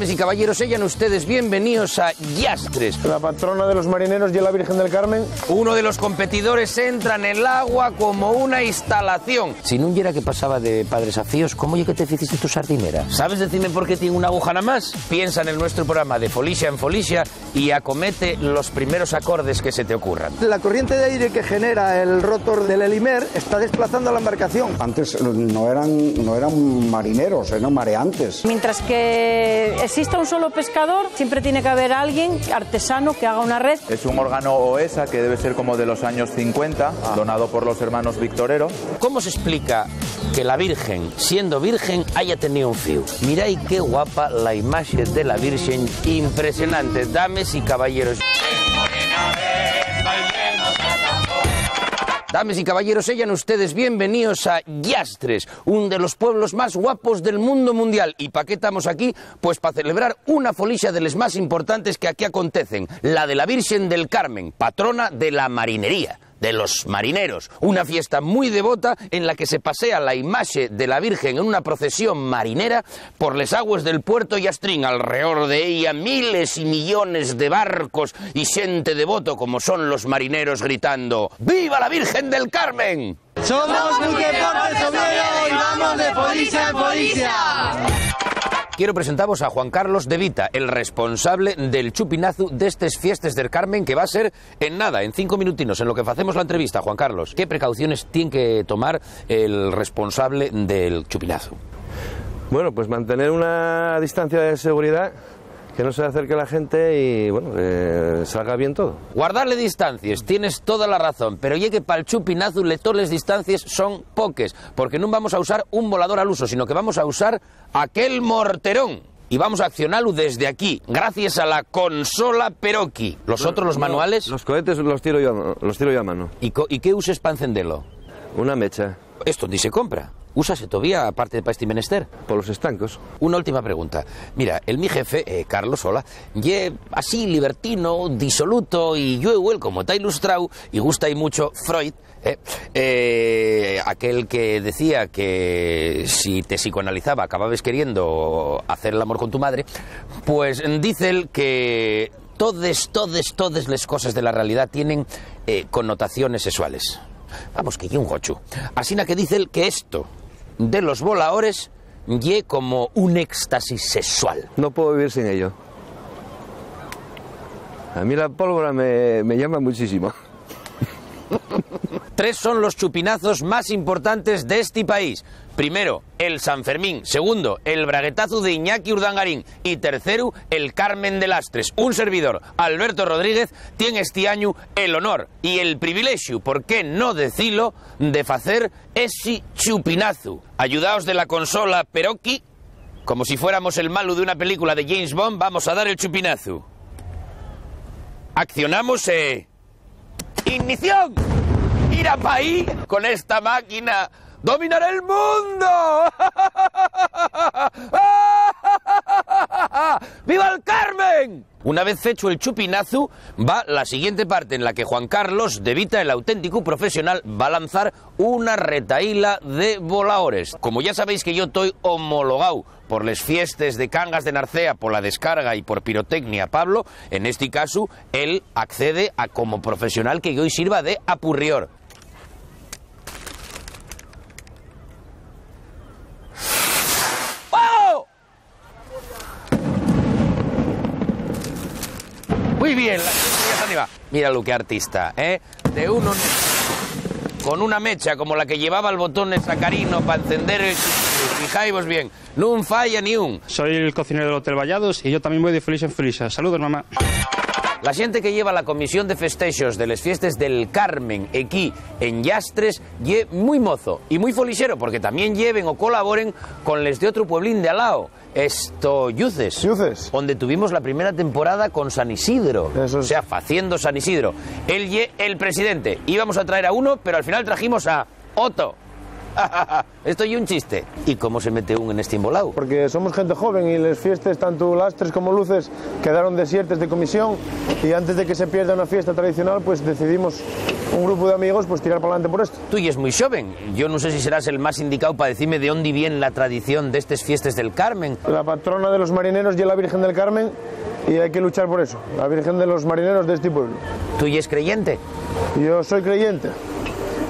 Damas y caballeros, sean ustedes bienvenidos a Yastres. La patrona de los marineros y la Virgen del Carmen. Uno de los competidores entra en el agua como una instalación. Si no hubiera que pasaba de Padres a Fíos, ¿cómo es que te hiciste tu sardinera? ¿Sabes decirme por qué tiene una aguja nada más? Piensa en el nuestro programa de Folicia en Folicia y acomete los primeros acordes que se te ocurran. La corriente de aire que genera el rotor del helimer está desplazando a la embarcación. Antes no eran marineros, eran mareantes. Mientras que exista un solo pescador, siempre tiene que haber alguien artesano que haga una red. Es un órgano OESA que debe ser como de los años 50, donado por los hermanos Victorero. ¿Cómo se explica que la Virgen, siendo virgen, haya tenido un fío? Miráis qué guapa la imagen de la Virgen, impresionante, dames y caballeros. Damas y caballeros, sean ustedes bienvenidos a Yastres, uno de los pueblos más guapos del mundo mundial. ¿Y para qué estamos aquí? Pues para celebrar una folicia de las más importantes que aquí acontecen, la de la Virgen del Carmen, patrona de la marinería, de los marineros. Una fiesta muy devota en la que se pasea la imagen de la Virgen en una procesión marinera por les aguas del puerto Yastrín. Alrededor de ella miles y millones de barcos y gente devoto como son los marineros gritando ¡Viva la Virgen del Carmen! ¡Somos muy deportes obreros y vamos de Folicia en Folicia! Quiero presentaros a Juan Carlos de Vita, el responsable del chupinazo de estas fiestas del Carmen, que va a ser en nada, en 5 minutinos, en lo que hacemos la entrevista. Juan Carlos, ¿qué precauciones tiene que tomar el responsable del chupinazo? Bueno, pues mantener una distancia de seguridad, que no se acerque la gente y, bueno, que salga bien todo. Guardarle distancias, tienes toda la razón, pero ya que para el chupinazo todas las distancias son poques, porque no vamos a usar un volador al uso, sino que vamos a usar aquel morterón. Y vamos a accionarlo desde aquí, gracias a la consola Perocchi. ¿Los otros, los manuales? Los cohetes los tiro yo a mano. ¿Y qué uses para encenderlo? Una mecha. Esto ni se compra. ¿Úsase todavía, aparte de para este menester? Por los estancos. Una última pregunta. Mira, mi jefe, Carlos, hola, ye así libertino, disoluto, y yo igual, como está ilustrado, y gusta y mucho Freud, aquel que decía que si te psicoanalizaba acababas queriendo hacer el amor con tu madre, pues dice él que todas las cosas de la realidad tienen connotaciones sexuales. Vamos, que ye un gochu. Así que dice él que esto de los voladores ye como un éxtasis sexual. No puedo vivir sin ello. A mí la pólvora me llama muchísimo. 3 son los chupinazos más importantes de este país. Primero, el San Fermín. Segundo, el braguetazo de Iñaki Urdangarín. Y tercero, el Carmen de Lastres. Un servidor, Alberto Rodríguez, tiene este año el honor y el privilegio, por qué no decirlo, de hacer ese chupinazo. Ayudaos de la consola Perocchi, como si fuéramos el malo de una película de James Bond, vamos a dar el chupinazo. Accionamos, ¡Ignición! ¡Mira pa' ahí! Con esta máquina ¡dominaré el mundo! ¡Viva el Carmen! Una vez hecho el chupinazo, va la siguiente parte en la que Juan Carlos de Vita, el auténtico profesional, va a lanzar una retaíla de voladores. Como ya sabéis que yo estoy homologado por las fiestas de Cangas de Narcea, por la descarga y por pirotecnia Pablo, en este caso, él accede a como profesional que yo hoy sirva de apurrior. Muy bien, la gente ya está arriba. Mira lo que artista, ¿eh? De uno con una mecha como la que llevaba el botón de sacarino para encender el... Fijaos bien, no falla ni un. Soy el cocinero del Hotel Vallados y yo también voy de Felicia en Felicia. Saludos, mamá. La gente que lleva la comisión de festejos de las fiestas del Carmen aquí en Yastres lle muy mozo y muy folixero, porque también lleven o colaboren con les de otro pueblín de al lado, Yuces, donde tuvimos la primera temporada con San Isidro. Eso es. O sea, haciendo San Isidro. Él lle el presidente. Íbamos a traer a uno, pero al final trajimos a Otto. Esto y un chiste. ¿Y cómo se mete un en este embolado? Porque somos gente joven y las fiestas, tanto Lastres como Luces, quedaron desiertas de comisión y antes de que se pierda una fiesta tradicional, pues decidimos un grupo de amigos, pues tirar para adelante por esto. Tú y es muy joven. Yo no sé si serás el más indicado para decirme de dónde viene la tradición de estas fiestas del Carmen. La patrona de los marineros y la Virgen del Carmen, y hay que luchar por eso. La Virgen de los marineros de este pueblo. ¿Tú y es creyente? Yo soy creyente.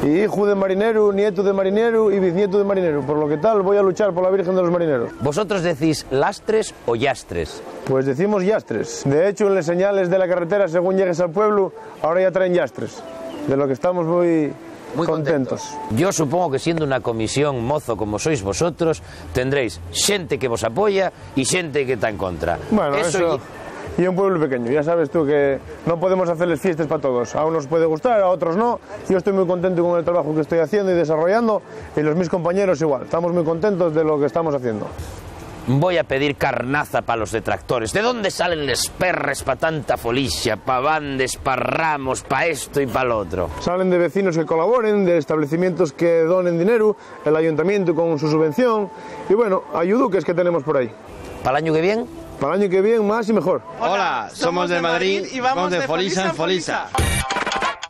Y hijo de marinero, nieto de marinero y bisnieto de marinero. Por lo que tal, voy a luchar por la Virgen de los marineros. ¿Vosotros decís lastres o yastres? Pues decimos yastres. De hecho, en las señales de la carretera, según llegues al pueblo, ahora ya traen yastres. De lo que estamos muy contentos. Yo supongo que siendo una comisión mozo como sois vosotros, tendréis gente que vos apoya y gente que está en contra. Bueno, eso... Y un pueblo pequeño, ya sabes tú que no podemos hacerles fiestas para todos. A unos puede gustar, a otros no. Yo estoy muy contento con el trabajo que estoy haciendo y desarrollando, y mis compañeros igual. Estamos muy contentos de lo que estamos haciendo. Voy a pedir carnaza para los detractores. ¿De dónde salen les perres para tanta folicia, para bandes, para ramos, para esto y para lo otro? Salen de vecinos que colaboren, de establecimientos que donen dinero, el ayuntamiento con su subvención, y bueno, ayuduques que tenemos por ahí. ¿Para el año que viene? Para el año que viene, más y mejor. Hola, somos de Madrid y vamos de folisa en folisa.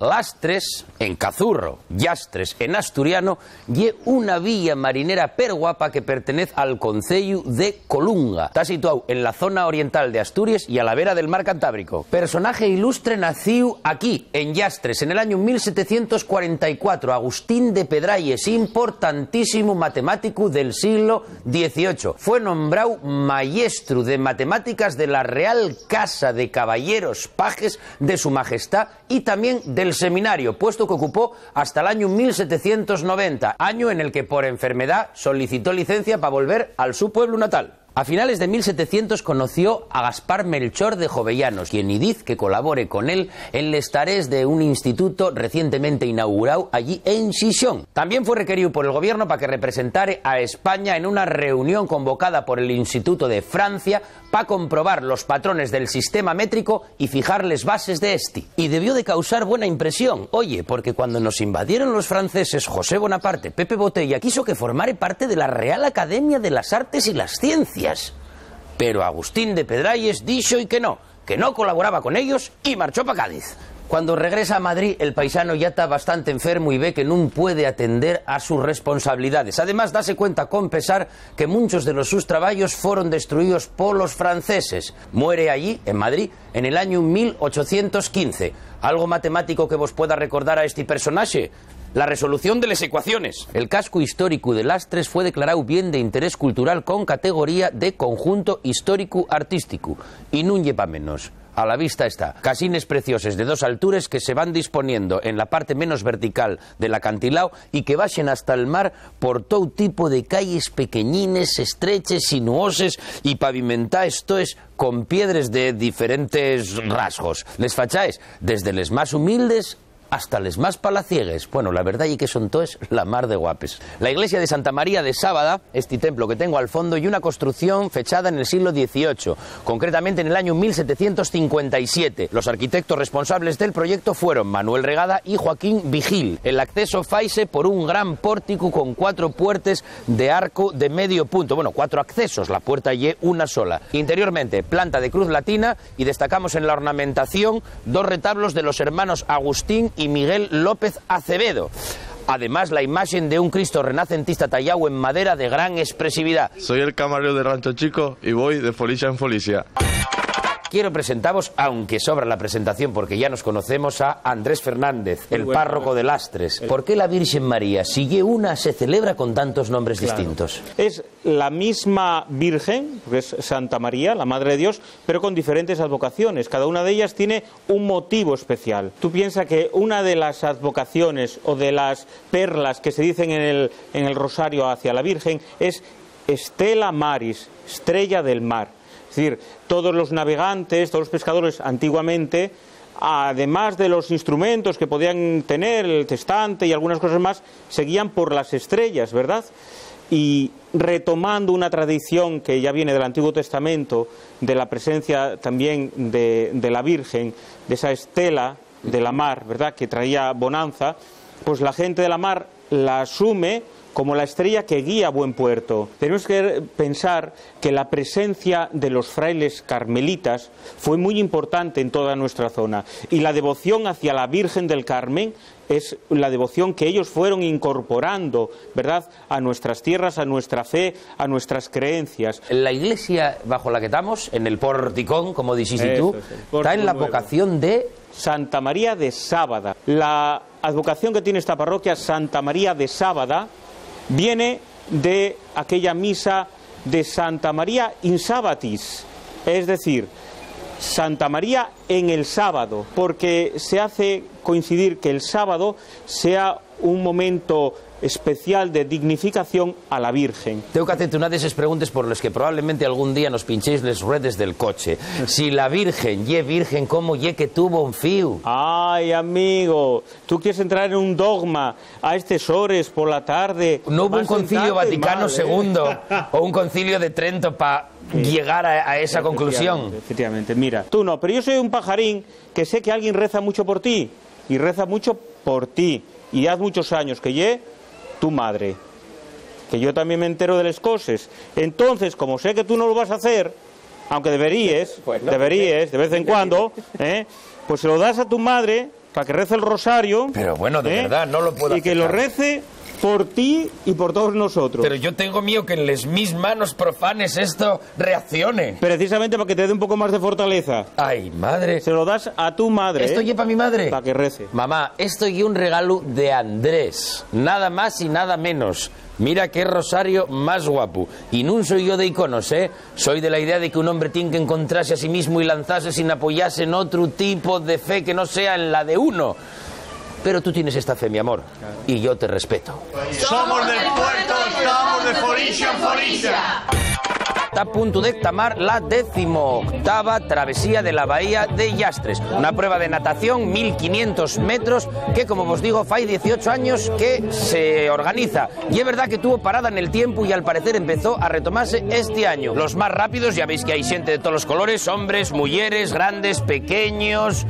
Lastres en cazurro, yastres en asturiano, y una villa marinera perguapa que pertenece al concello de Colunga. Está situado en la zona oriental de Asturias y a la vera del mar Cantábrico. Personaje ilustre nació aquí, en Yastres, en el año 1744. Agustín de Pedralles, importantísimo matemático del siglo XVIII. Fue nombrado maestro de matemáticas de la Real Casa de Caballeros Pajes de Su Majestad y también del seminario, puesto que ocupó hasta el año 1790, año en el que por enfermedad solicitó licencia para volver al su pueblo natal. A finales de 1700 conoció a Gaspar Melchor de Jovellanos, quien dice que colabore con él en les tareas de un instituto recientemente inaugurado allí en Xixón. También fue requerido por el gobierno para que representare a España en una reunión convocada por el Instituto de Francia para comprobar los patrones del sistema métrico y fijarles bases de este. Y debió de causar buena impresión. Oye, porque cuando nos invadieron los franceses, José Bonaparte, Pepe Botella, quiso que formare parte de la Real Academia de las Artes y las Ciencias. Pero Agustín de Pedralles dijo y que no colaboraba con ellos y marchó para Cádiz. Cuando regresa a Madrid, el paisano ya está bastante enfermo y ve que no puede atender a sus responsabilidades. Además, dase cuenta con pesar que muchos de sus trabajos fueron destruidos por los franceses. Muere allí, en Madrid, en el año 1815. ¿Algo matemático que vos pueda recordar a este personaje? La resolución de las ecuaciones. El casco histórico de Lastres fue declarado bien de interés cultural con categoría de conjunto histórico-artístico. Y no lleva menos. A la vista está. Casines preciosos de dos alturas que se van disponiendo en la parte menos vertical del acantilado y que bajen hasta el mar por todo tipo de calles pequeñines, estreches, sinuoses y pavimentadas toes con piedras de diferentes rasgos. Les facháis desde les más humildes hasta les más palaciegues. Bueno, la verdad y que son toes la mar de guapes. La iglesia de Santa María de Sábada, este templo que tengo al fondo, y una construcción fechada en el siglo XVIII, concretamente en el año 1757. Los arquitectos responsables del proyecto fueron Manuel Regada y Joaquín Vigil. El acceso faise por un gran pórtico con 4 puertas de arco de medio punto. Bueno, 4 accesos, la puerta y una sola. Interiormente, planta de cruz latina, y destacamos en la ornamentación 2 retablos de los hermanos Agustín y Miguel López Acevedo. Además, la imagen de un Cristo renacentista tallado en madera de gran expresividad. Soy el camarero de Rancho Chico y voy de folicia en folicia. Quiero presentaros, aunque sobra la presentación porque ya nos conocemos, a Andrés Fernández, el párroco de Lastres. ¿Por qué la Virgen María, si se celebra con tantos nombres distintos? Es la misma Virgen, que es Santa María, la Madre de Dios, pero con diferentes advocaciones. Cada una de ellas tiene un motivo especial. Tú piensas que una de las advocaciones o de las perlas que se dicen en el rosario hacia la Virgen es Stella Maris, estrella del mar. Es decir, todos los navegantes, todos los pescadores antiguamente, además de los instrumentos que podían tener, el testante y algunas cosas más, seguían por las estrellas, ¿verdad? Y retomando una tradición que ya viene del Antiguo Testamento, de la presencia también de la Virgen, de esa estela de la mar, ¿verdad?, que traía bonanza, pues la gente de la mar la asume como la estrella que guía a buen puerto. Tenemos que pensar que la presencia de los frailes carmelitas fue muy importante en toda nuestra zona, y la devoción hacia la Virgen del Carmen es la devoción que ellos fueron incorporando, ¿verdad?, a nuestras tierras, a nuestra fe, a nuestras creencias. La iglesia bajo la que estamos, en el porticón, como dijiste tú, está en la vocación de Santa María de Sábada. La advocación que tiene esta parroquia, Santa María de Sábada, viene de aquella misa de Santa María in Sabbatis, es decir, Santa María en el sábado, porque se hace coincidir que el sábado sea un momento especial de dignificación a la Virgen. Tengo que hacerte una de esas preguntas por las que probablemente algún día nos pinchéis las ruedas del coche. Si la Virgen, ¿cómo ye que tuvo un fío? Ay, amigo, tú quieres entrar en un dogma a estas horas por la tarde. No hubo un concilio Vaticano II o un concilio de Trento para llegar a esa conclusión. Efectivamente, mira, tú no, pero yo soy un pajarín que sé que alguien reza mucho por ti, y reza mucho por ti, y hace muchos años que tu madre, que yo también me entero de las cosas. Entonces, como sé que tú no lo vas a hacer, aunque deberías, de vez en cuando, pues se lo das a tu madre para que rece el rosario. Pero bueno, de verdad, no lo puedo hacer. Y que lo rece por ti y por todos nosotros. Pero yo tengo miedo que en las mis manos profanes esto reaccione. Precisamente para que te dé un poco más de fortaleza. Ay, madre. Se lo das a tu madre. ¿Esto es para mi madre? Para que rece. Mamá, esto es un regalo de Andrés. Nada más y nada menos. Mira qué rosario más guapo. Y no soy yo de iconos, ¿eh? Soy de la idea de que un hombre tiene que encontrarse a sí mismo y lanzarse sin apoyarse en otro tipo de fe que no sea en la de uno. Pero tú tienes esta fe, mi amor, y yo te respeto. Somos del puerto, estamos de Folicia en Folicia. Está a punto de tamar la 18ª travesía de la bahía de Yastres. Una prueba de natación, 1500 metros, que como os digo, fai 18 años que se organiza. Y es verdad que tuvo parada en el tiempo y al parecer empezó a retomarse este año. Los más rápidos, ya veis que hay gente de todos los colores, hombres, mujeres, grandes, pequeños,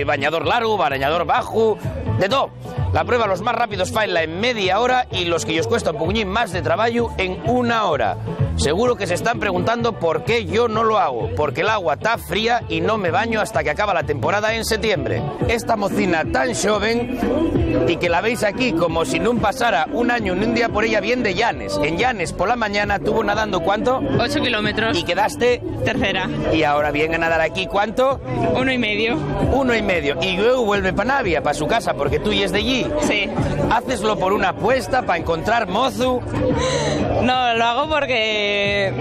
bañador largo, bañador bajo, de todo. La prueba, los más rápidos faenla en media hora y los que os cuesta un poquín más de trabajo en 1 hora. Seguro que se están preguntando por qué yo no lo hago, porque el agua está fría y no me baño hasta que acaba la temporada en septiembre. Esta mocina tan joven y que la veis aquí como si no pasara un año ni un día por ella bien de Llanes. En Llanes por la mañana tuvo nadando ¿cuánto? 8 kilómetros. ¿Y quedaste? Tercera. Y ahora viene a nadar aquí ¿cuánto? 1,5. 1,5. Y luego vuelve para Navia, para su casa, porque tú y es de allí. Sí. ¿Haces por una apuesta para encontrar mozo? No, lo hago porque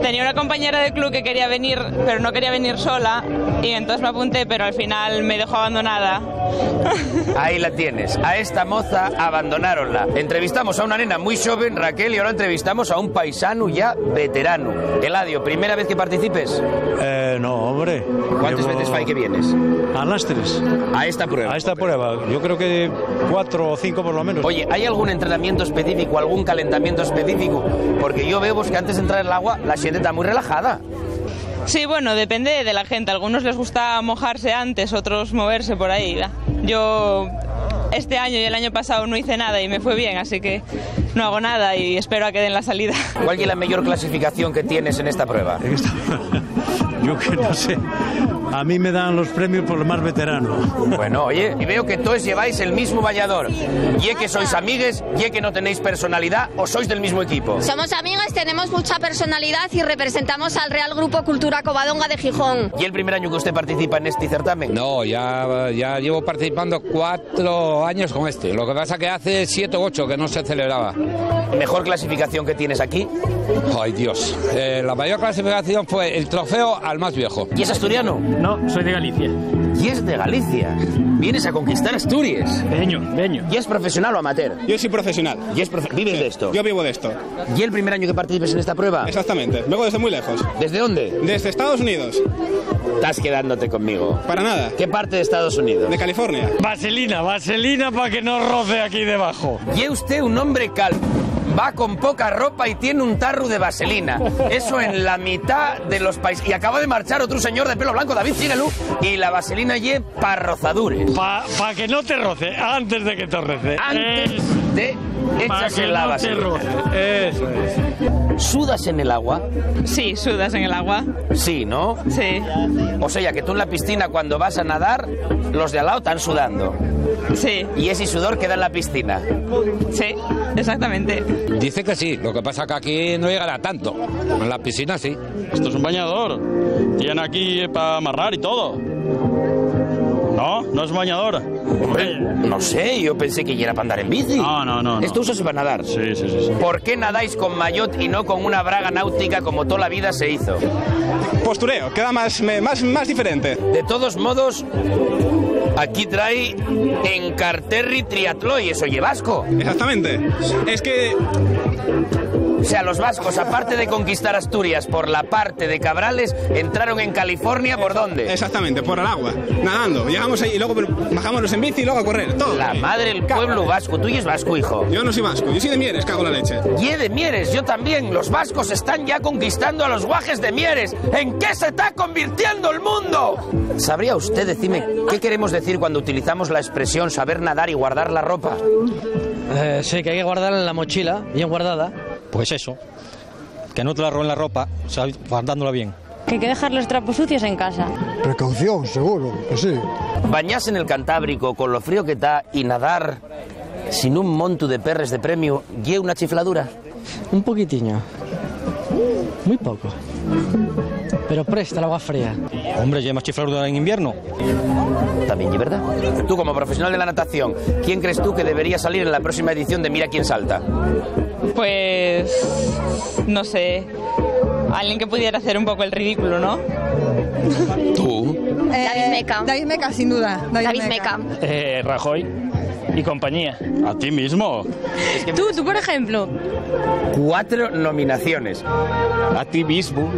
tenía una compañera de club que quería venir, pero no quería venir sola, y entonces me apunté, pero al final me dejó abandonada. Ahí la tienes, a esta moza abandonaronla. Entrevistamos a una nena muy joven, Raquel, y ahora entrevistamos a un paisano ya veterano. Eladio, ¿primera vez que participes? No, hombre. ¿Cuántas veces fai que vienes? A las 3. ¿A esta prueba? A esta prueba, yo creo que 4 o 5 por lo menos. Oye, ¿hay algún entrenamiento específico, algún calentamiento específico? Porque yo veo que antes de entrar en el agua la gente está muy relajada. Sí, bueno, depende de la gente. A algunos les gusta mojarse antes, otros moverse por ahí. Yo este año y el año pasado no hice nada y me fue bien, así que no hago nada y espero a que den la salida. ¿Cuál es la mayor clasificación que tienes en esta prueba? Yo que no sé. A mí me dan los premios por lo más veterano. Bueno, oye, y veo que todos lleváis el mismo vallador. ¿Y que sois amigues? ¿Y que no tenéis personalidad? ¿O sois del mismo equipo? Somos amigas, tenemos mucha personalidad y representamos al Real Grupo Cultura Covadonga de Gijón. ¿Y el primer año que usted participa en este certamen? No, ya llevo participando 4 años con este. Lo que pasa que hace 7 o 8 que no se celebraba. ¿Mejor clasificación que tienes aquí? Ay, Dios. La mayor clasificación fue el trofeo al más viejo. ¿Y es asturiano? No, soy de Galicia. ¿Y es de Galicia? ¿Vienes a conquistar Asturias? Veño. ¿Y es profesional o amateur? Yo soy profesional. ¿Y vives de esto? Yo vivo de esto. ¿Y el primer año que participes en esta prueba? Exactamente. Vengo desde muy lejos. ¿Desde dónde? Desde Estados Unidos. Estás quedándote conmigo. Para nada. ¿Qué parte de Estados Unidos? De California. Vaselina para que no roce aquí debajo. Y usted un hombre calvo. Va con poca ropa y tiene un tarro de vaselina. Eso en la mitad de los países. Y acaba de marchar otro señor de pelo blanco, David Chinelú, y la vaselina lleva para rozadures. Para que no te roce, antes de que te roce. Antes de echas el agua. Eso es. ¿Sudas en el agua? Sí, sudas en el agua. Sí, ¿no? Sí. O sea, que tú en la piscina cuando vas a nadar, los de al lado están sudando. Sí. Y ese sudor queda en la piscina. Sí, exactamente. Dice que sí, lo que pasa que aquí no llegará tanto. En la piscina sí. Esto es un bañador. Tiene aquí para amarrar y todo. No, no es un bañador. Hombre, no sé, yo pensé que era para andar en bici. No. ¿Esto usas para nadar? Sí. ¿Por qué nadáis con maillot y no con una braga náutica como toda la vida se hizo? Postureo, queda más diferente. De todos modos, aquí trae Encarterri Triatló y eso lleva vasco. Exactamente. Es que... O sea, los vascos, aparte de conquistar Asturias por la parte de Cabrales, entraron en California, ¿por dónde? Exactamente, por el agua, nadando. Llegamos ahí y luego bajámonos en bici y luego a correr, todo. La madre del pueblo vasco. ¿Tú y es vasco, hijo? Yo no soy vasco, yo soy de Mieres, cago en la leche. Y de Mieres, yo también. Los vascos están ya conquistando a los guajes de Mieres. ¿En qué se está convirtiendo el mundo? ¿Sabría usted decirme qué queremos decir cuando utilizamos la expresión saber nadar y guardar la ropa? Sí, que hay que guardarla en la mochila, bien guardada. Pues eso, que no te la roben la ropa, o sea, guardándola bien. Que hay que dejar los trapos sucios en casa. Precaución, seguro, que sí. Bañarse en el Cantábrico con lo frío que está y nadar sin un monto de perres de premio, ¿y una chifladura? Un poquitiño, muy poco, pero presta el agua fría. Hombre, ¿ya más chifladura en invierno? También, ¿y verdad? Tú, como profesional de la natación, ¿quién crees tú que debería salir en la próxima edición de Mira quién salta? Pues... no sé... alguien que pudiera hacer un poco el ridículo, ¿no? ¿Tú? David Meca. David Meca, sin duda. David Meca. Rajoy y compañía. A ti mismo. Tú, por ejemplo. 4 nominaciones. A ti mismo.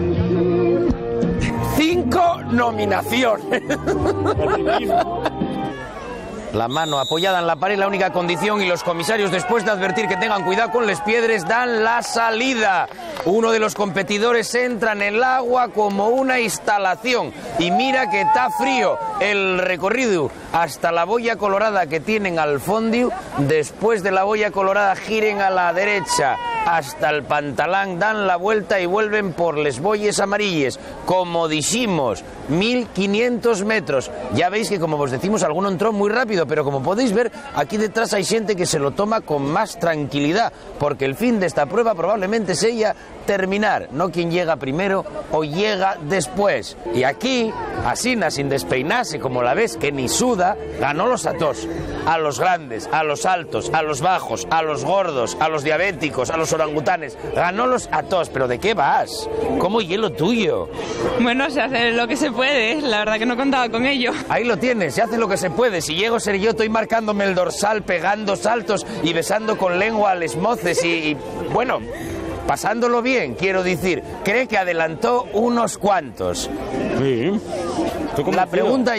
5 nominaciones. La mano apoyada en la pared, la única condición, y los comisarios, después de advertir que tengan cuidado con las piedras, dan la salida. Uno de los competidores entra en el agua como una instalación y mira que está frío el recorrido hasta la boya colorada que tienen al fondo. Después de la boya colorada giren a la derecha hasta el pantalán, dan la vuelta y vuelven por les boyes amarillas. Como dijimos, 1500 metros. Ya veis que, como os decimos, alguno entró muy rápido, pero como podéis ver, aquí detrás hay gente que se lo toma con más tranquilidad, porque el fin de esta prueba probablemente sea terminar, no quien llega primero o llega después. Y aquí, Asina, sin despeinarse, como la ves, que ni suda, ganó los a todos. A los grandes, a los altos, a los bajos, a los gordos, a los diabéticos, a los orangutanes. Ganó los a todos. ¿Pero de qué vas? ¿Cómo hielo tuyo? Bueno, se hace lo que se puede. La verdad que no contaba con ello. Ahí lo tienes, se hace lo que se puede. Si llego a ser yo, estoy marcándome el dorsal, pegando saltos y besando con lengua a les moces y bueno, pasándolo bien, quiero decir. Cree que adelantó unos cuantos. Sí. La pregunta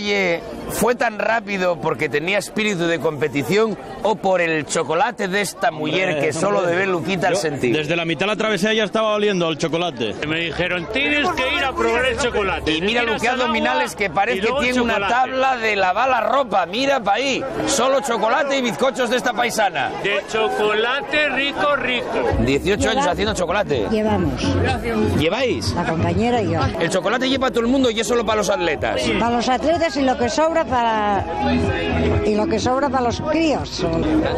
¿fue tan rápido porque tenía espíritu de competición o por el chocolate de esta mujer que solo de ver Luquita al sentir? Desde la mitad la travesía ya estaba oliendo el chocolate. Me dijeron, tienes que ir a probar el chocolate. Y mira lo que abdominales, que parece que tiene una tabla de lavar la ropa. Mira para ahí, solo chocolate y bizcochos de esta paisana. De chocolate rico, rico. 18 años haciendo chocolate. Llevamos. ¿Lleváis? La compañera y yo. El chocolate lleva a todo el mundo y es solo para los atletas. Para los atletas y lo que sobra para los críos.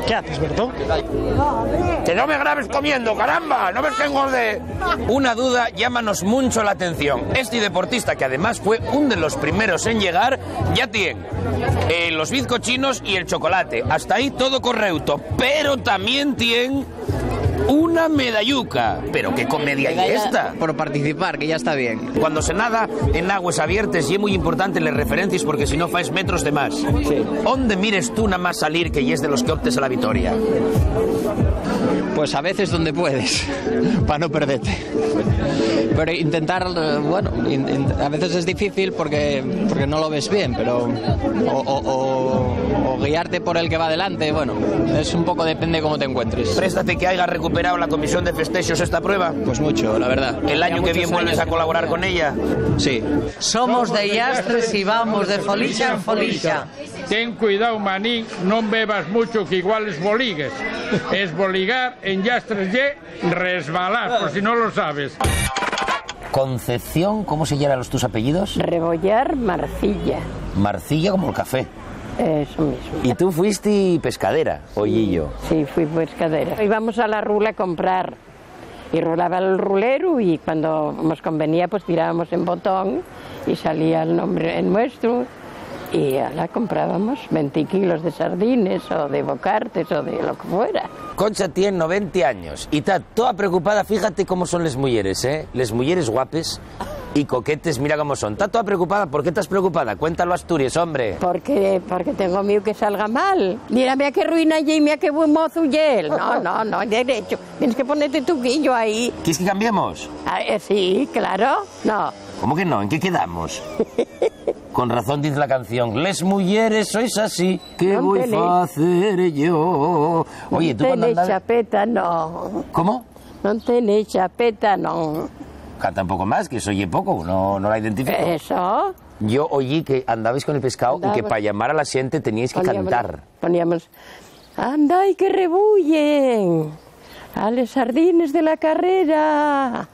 ¿Qué haces, Berto? Que no me grabes comiendo, caramba, no ves que engorde. Una duda llámanos mucho la atención. Este deportista, que además fue uno de los primeros en llegar, ya tiene los bizcochinos y el chocolate. Hasta ahí todo correcto, pero también tiene una medalluca. ¿Pero qué comedia hay esta? Por participar, que ya está bien. Cuando se nada en aguas abiertas, y es muy importante las referencias porque si no faes metros de más. Sí. ¿Dónde mires tú nada más salir que es de los que optes a la victoria? Pues a veces donde puedes, para no perderte. Pero intentar, bueno, a veces es difícil porque no lo ves bien, pero o guiarte por el que va adelante, bueno, es un poco depende cómo te encuentres. Préstate que haya recuperado recuperado la comisión de festejos esta prueba? Pues mucho, la verdad. ¿El año que viene vuelves a colaborar con ella? Sí. Somos de Llastres y vamos de folixa en folixa. Ten cuidado, manín, non bebas mucho que igual esboligues. Esboligar en Llastres y resbalar, por si no lo sabes. Concepción, ¿cómo se llaman tus apellidos? Rebollar Marcilla. Marcilla como el café. Eso mismo. ¿Y tú fuiste pescadera, Ollillo? Sí, fui pescadera. Íbamos a la rula a comprar y rolaba el rulero y cuando nos convenía pues tirábamos en botón y salía el nombre en nuestro y la comprábamos 20 kilos de sardines o de bocartes o de lo que fuera. Concha tiene 90 años y está toda preocupada, fíjate cómo son las mujeres, ¿eh? Las mujeres guapes y coquetes, mira cómo son. Está toda preocupada, ¿por qué estás preocupada? Cuéntalo, Asturias, hombre. Porque tengo miedo que salga mal. Mira, mira qué ruina y mira qué buen mozo y él. No, derecho. Tienes que ponerte tu quillo ahí. ¿Quieres que cambiemos? Sí, claro. No. ¿Cómo que no? ¿En qué quedamos? Con razón dice la canción, les mujeres sois así, ¿qué voy a hacer yo? Oye, tú cuando andas... chapeta, no. ¿Cómo? No tenés chapeta, no. Canta un poco más, que se oye poco, no la identifico. ¿Eso? Yo oí que andabais con el pescado y que para llamar a la gente teníais que cantar. Poníamos, anda y que rebullen, a les sardines de la carrera,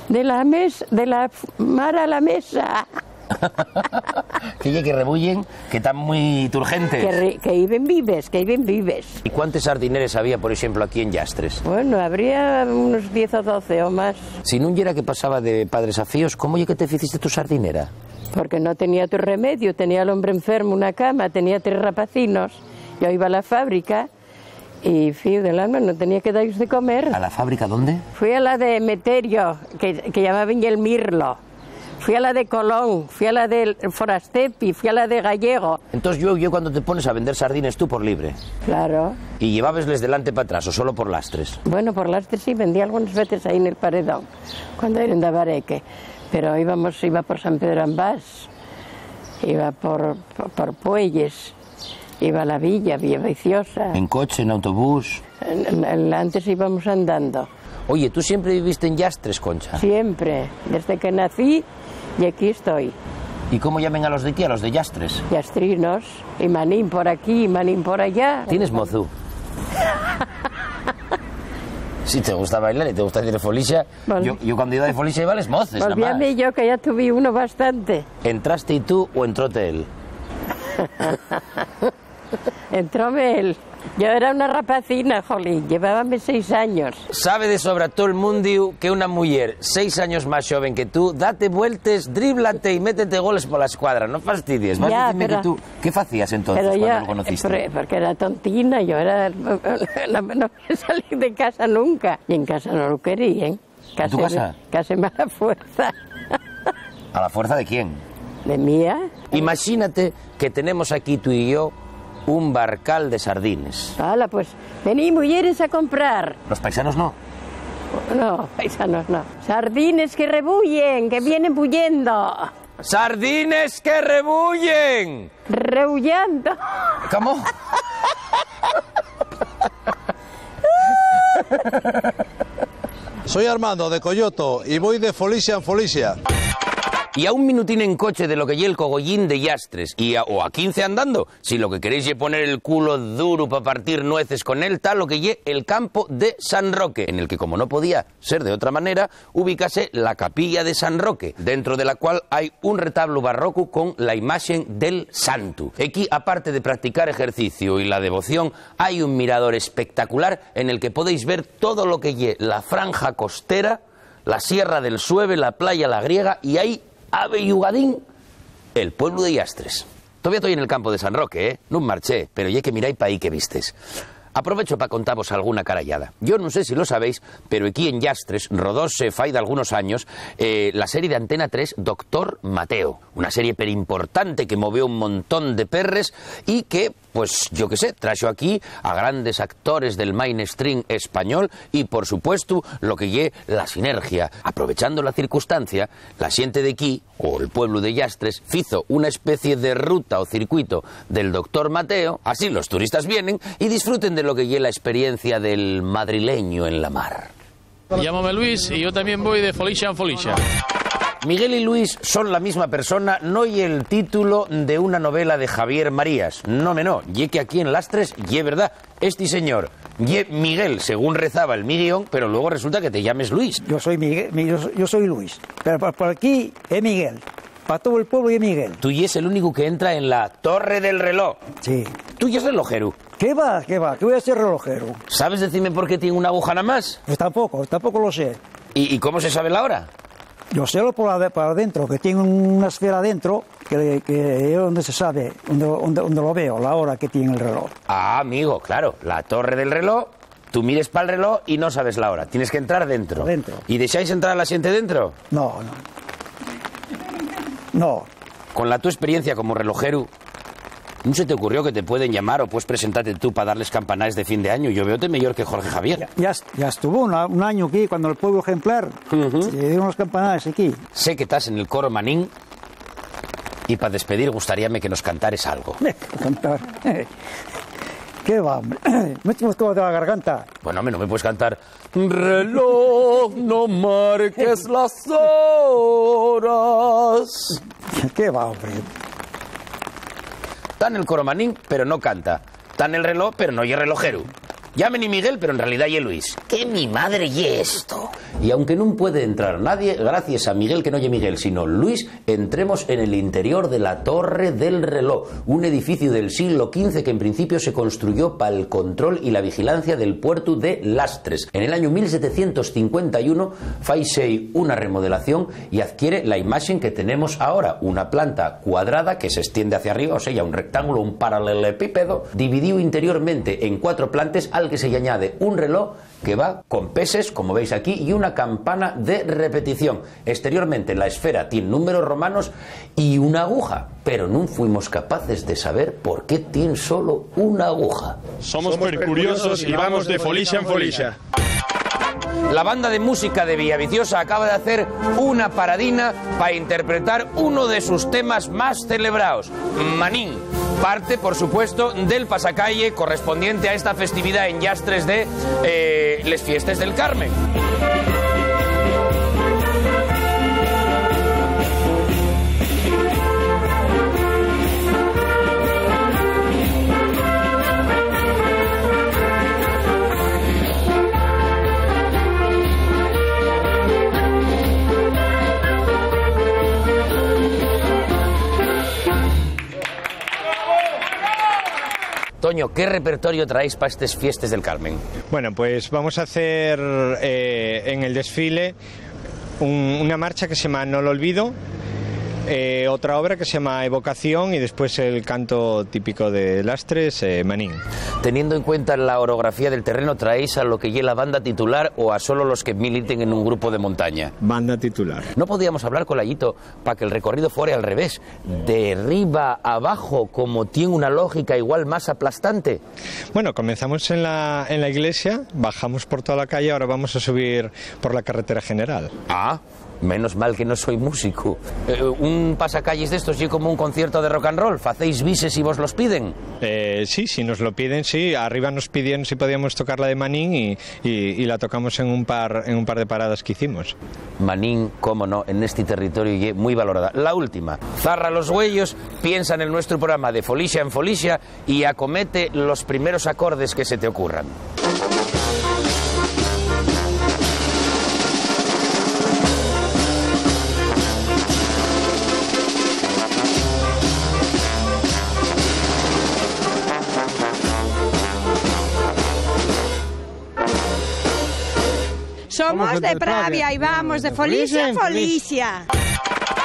de la mar a la mesa. Que rebullen, que están muy turgentes. Que iban vives, ¿Y cuántos sardineres había, por ejemplo, aquí en Llastres? Bueno, habría unos 10 o 12 o más. Si no hubiera que pasaba de padres a fíos, ¿cómo ya que te hiciste tu sardinera? Porque no tenía tu remedio, tenía al hombre enfermo una cama, tenía 3 rapacinos. Yo iba a la fábrica y fío del alma, no tenía que darles de comer. ¿A la fábrica dónde? Fui a la de Meterio, que llamaban el Mirlo. Fui a la de Colón, fui a la de Forastepi, fui a la de Gallego. Entonces yo cuando te pones a vender sardines tú por libre. Claro. ¿Y llevabasles delante para atrás o solo por lastres? Bueno, por lastres sí, vendía algunas veces ahí en el paredón, cuando era en Dabareque. Pero iba por San Pedro Ambás, iba por Puelles, iba a la Villa Viciosa. ¿En coche, en autobús? Antes íbamos andando. Oye, ¿tú siempre viviste en Llastres, Concha? Siempre, desde que nací y aquí estoy. ¿Y cómo llaman a los de aquí, a los de Llastres? Yastrinos, y manín por aquí, y manín por allá. ¿Tienes mozú? Si te gusta bailar y te gusta decir folixa, yo cuando iba de folixa iba a les moces, nada más. Volvíame yo, que ya tuve uno bastante. ¿Entraste y tú o entróte él? Entróme él. Yo era una rapacina, jolín, llevábame 6 años. Sabe de sobra todo el mundo que una mujer 6 años más joven que tú, date vueltas, dríblate y métete goles por la escuadra, no fastidies. Vas a decirme que tú... ¿Qué hacías entonces cuando lo conociste? Porque era tontina, yo no salí de casa nunca. Y en casa no lo querían. ¿En tu casa? Cáseme a la fuerza. ¿A la fuerza de quién? ¿De mía? Imagínate que tenemos aquí tú y yo un barcal de sardines. Hala, pues vení mujeres a comprar. ¿Los paisanos no? No, paisanos no. Sardines que rebullen, que vienen bullendo. ¡Sardines que rebullen! Rebullando. ¿Cómo? Soy Armando de Coyoto y voy de folixa en folixa. Y a un minutín en coche de lo que lle el cogollín de Llastres, o a 15 andando, si lo que queréis es poner el culo duro para partir nueces con él, tal lo que lle el campo de San Roque, en el que, como no podía ser de otra manera, ubicase la capilla de San Roque, dentro de la cual hay un retablo barroco con la imagen del santo. Aquí, aparte de practicar ejercicio y la devoción, hay un mirador espectacular en el que podéis ver todo lo que lle la franja costera, la Sierra del Sueve, la playa La Griega, y hay Abellugadín, el pueblo de Llastres. Todavía estoy en el campo de San Roque, ¿eh? No marché, pero ya que miráis pa' ahí que vistes. Aprovecho para contaros alguna carallada. Yo no sé si lo sabéis, pero aquí en Llastres rodóse fai de algunos años la serie de Antena 3 Doctor Mateo. Una serie perimportante que movió un montón de perres y que, pues yo qué sé, trajo aquí a grandes actores del mainstream español y, por supuesto, lo que lle la sinergia. Aprovechando la circunstancia, la xente de aquí, o el pueblo de Llastres, fizo una especie de ruta o circuito del Doctor Mateo, así los turistas vienen y disfruten de de lo que lleva la experiencia del madrileño en la mar. Llámame Luis y yo también voy de Folicia en Folicia. Miguel y Luis son la misma persona, no y el título de una novela de Javier Marías. No, ye que aquí en Lastres, ye verdad, este señor, ye Miguel, según rezaba el mi guión, pero luego resulta que te llames Luis. Yo soy Miguel, yo soy Luis, pero por aquí es Miguel, para todo el pueblo es Miguel. Tú y es el único que entra en la Torre del Reloj. Sí. Tú y es relojero. ¿Qué va? ¿Qué voy a ser relojero? ¿Sabes decirme por qué tiene una aguja nada más? Pues tampoco lo sé. ¿Y cómo se sabe la hora? Yo sé lo para adentro, que tiene una esfera adentro, que es donde se sabe, donde lo veo, la hora que tiene el reloj. Ah, amigo, claro, la torre del reloj, tú mires para el reloj y no sabes la hora, tienes que entrar dentro. Dentro. ¿Y dejáis entrar a la gente dentro? No. Con la tu experiencia como relojero, ¿no se te ocurrió que te pueden llamar o puedes presentarte tú para darles campanales de fin de año? Yo veo-te mejor que Jorge Javier. Ya estuvo un año aquí, cuando el pueblo ejemplar, se dieron los campanales aquí. Sé que estás en el coro Manín y para despedir gustaríame que nos cantares algo. Cantar. ¿Qué va, hombre? Me echamos todo de la garganta. Bueno, hombre, no me puedes cantar. Reloj, no marques las horas. ¿Qué va, hombre? Está en el coro Manín, pero no canta. Está en el reloj, pero no es relojero. Llamen y Miguel, pero en realidad y Luis. ¡Que mi madre y esto! Y aunque no puede entrar nadie, gracias a Miguel, que no ye Miguel, sino Luis, entremos en el interior de la Torre del Reloj, un edificio del siglo XV que en principio se construyó para el control y la vigilancia del puerto de Lastres. En el año 1751 faise una remodelación y adquiere la imagen que tenemos ahora, una planta cuadrada que se extiende hacia arriba, o sea, un rectángulo, un paralelepípedo, dividido interiormente en 4 plantas, al que se le añade un reloj que va con peses, como veis aquí, y una campana de repetición. Exteriormente la esfera tiene números romanos y una aguja, pero no fuimos capaces de saber por qué tiene solo una aguja. Somos curiosos y vamos de Folicia en Folicia. La banda de música de Villaviciosa acaba de hacer una paradina para interpretar uno de sus temas más celebrados, Manín. Parte, por supuesto, del pasacalle correspondiente a esta festividad en Llastres de les Fiestes del Carmen. Toño, ¿qué repertorio traéis para estas Fiestas del Carmen? Bueno, pues vamos a hacer en el desfile una marcha que se llama No lo olvido, otra obra que se llama Evocación y después el canto típico de Lastres, Manín. Teniendo en cuenta la orografía del terreno, ¿traéis a lo que lleva la banda titular o a solo los que militen en un grupo de montaña? Banda titular. ¿No podíamos hablar con Layito para que el recorrido fuera al revés, de arriba a abajo, como tiene una lógica igual más aplastante? Bueno, comenzamos en la iglesia, bajamos por toda la calle, ahora vamos a subir por la carretera general. Ah, menos mal que no soy músico. ¿Un pasacalles de estos y como un concierto de rock and roll? ¿Facéis bises y vos los piden? Sí, si nos lo piden, sí. Arriba nos pidieron si podíamos tocar la de Manín y la tocamos en un par de paradas que hicimos. Manín, cómo no, en este territorio y muy valorada. La última, zarra los huellos, piensa en nuestro programa de Folicia en Folicia y acomete los primeros acordes que se te ocurran. Somos de Pravia y vamos de Folicia en Folicia.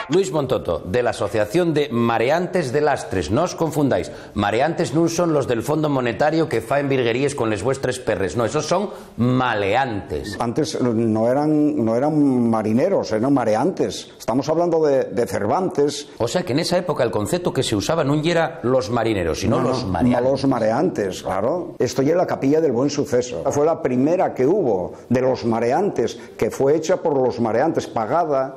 Luis Montoto, de la Asociación de Mareantes de Lastres. No os confundáis, mareantes no son los del Fondo Monetario que faen virguerías con les vuestres perres, no, esos son maleantes. Antes no eran marineros, eran mareantes. Estamos hablando de Cervantes. O sea que en esa época el concepto que se usaba no era los marineros, sino los mareantes. No, los mareantes, claro. Esto ya es la Capilla del Buen Suceso. Fue la primera que hubo de los mareantes, que fue hecha por los mareantes, pagada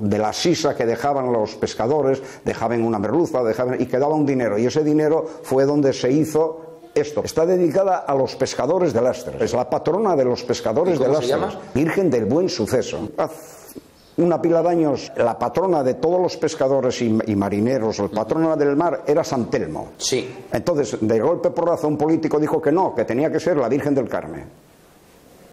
de la sisa que dejaban los pescadores, dejaban una merluza, y quedaba un dinero, y ese dinero fue donde se hizo esto. Está dedicada a los pescadores de Lastres. Es la patrona de los pescadores de Lastres. ¿Cómo se llama? Virgen del Buen Suceso. Una pila de años, la patrona de todos los pescadores y marineros, la patrona del mar, era San Telmo. Sí. Entonces, de golpe porrazo, un político dijo que no, que tenía que ser la Virgen del Carmen.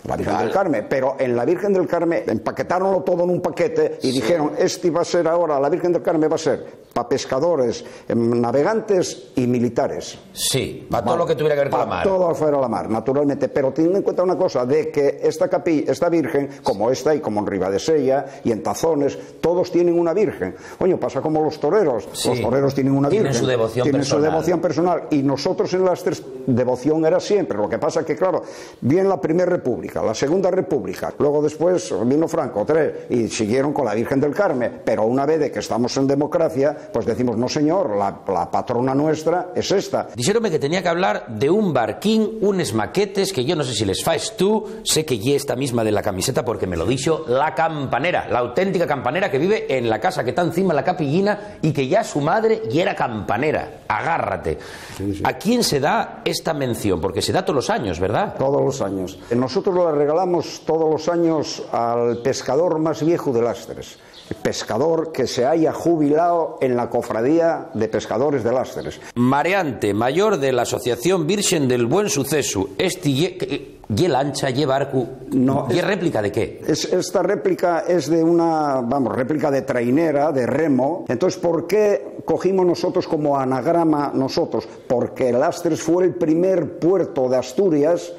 La Virgen del Carmen, pero en la Virgen del Carmen empaquetaronlo todo en un paquete y dijeron, este va a ser ahora, la Virgen del Carmen va a ser para pescadores, navegantes y militares. Sí, para todo lo que tuviera que ver con la mar. Todo fuera la mar, naturalmente, pero teniendo en cuenta una cosa, de que esta Virgen, como esta y como en Ribadesella y en Tazones, todos tienen una Virgen. Coño, pasa como los toreros. Sí. Los toreros tienen una Virgen. Tienen su devoción personal. Y nosotros en Lastres, devoción era siempre. Lo que pasa que, claro, bien la Primera República, la Segunda República, luego después vino Franco, y siguieron con la Virgen del Carmen, pero una vez de que estamos en democracia, pues decimos, no señor, la patrona nuestra es esta. Dixéronme que tenía que hablar de un barquín, unes maquetes, que yo no sé si les faes tú, sé que lle esta misma de la camiseta porque me lo dixo la campanera, la auténtica campanera que vive en la casa que está encima de la capillina y que ya su madre ya era campanera. Agárrate. Sí, sí. ¿A quién se da esta mención? Porque se da todos los años, ¿verdad? Todos los años. Nosotros la regalamos todos los años al pescador más viejo de Lastres. Pescador que se haya jubilado en la cofradía de pescadores de Lastres. Mareante, mayor de la Asociación Virgen del Buen Suceso. ¿Y lancha, y barco? No. ¿Y réplica de qué? Esta réplica es de una, réplica de trainera, de remo. Entonces, ¿por qué cogimos nosotros como anagrama nosotros? Porque Lastres fue el primer puerto de Asturias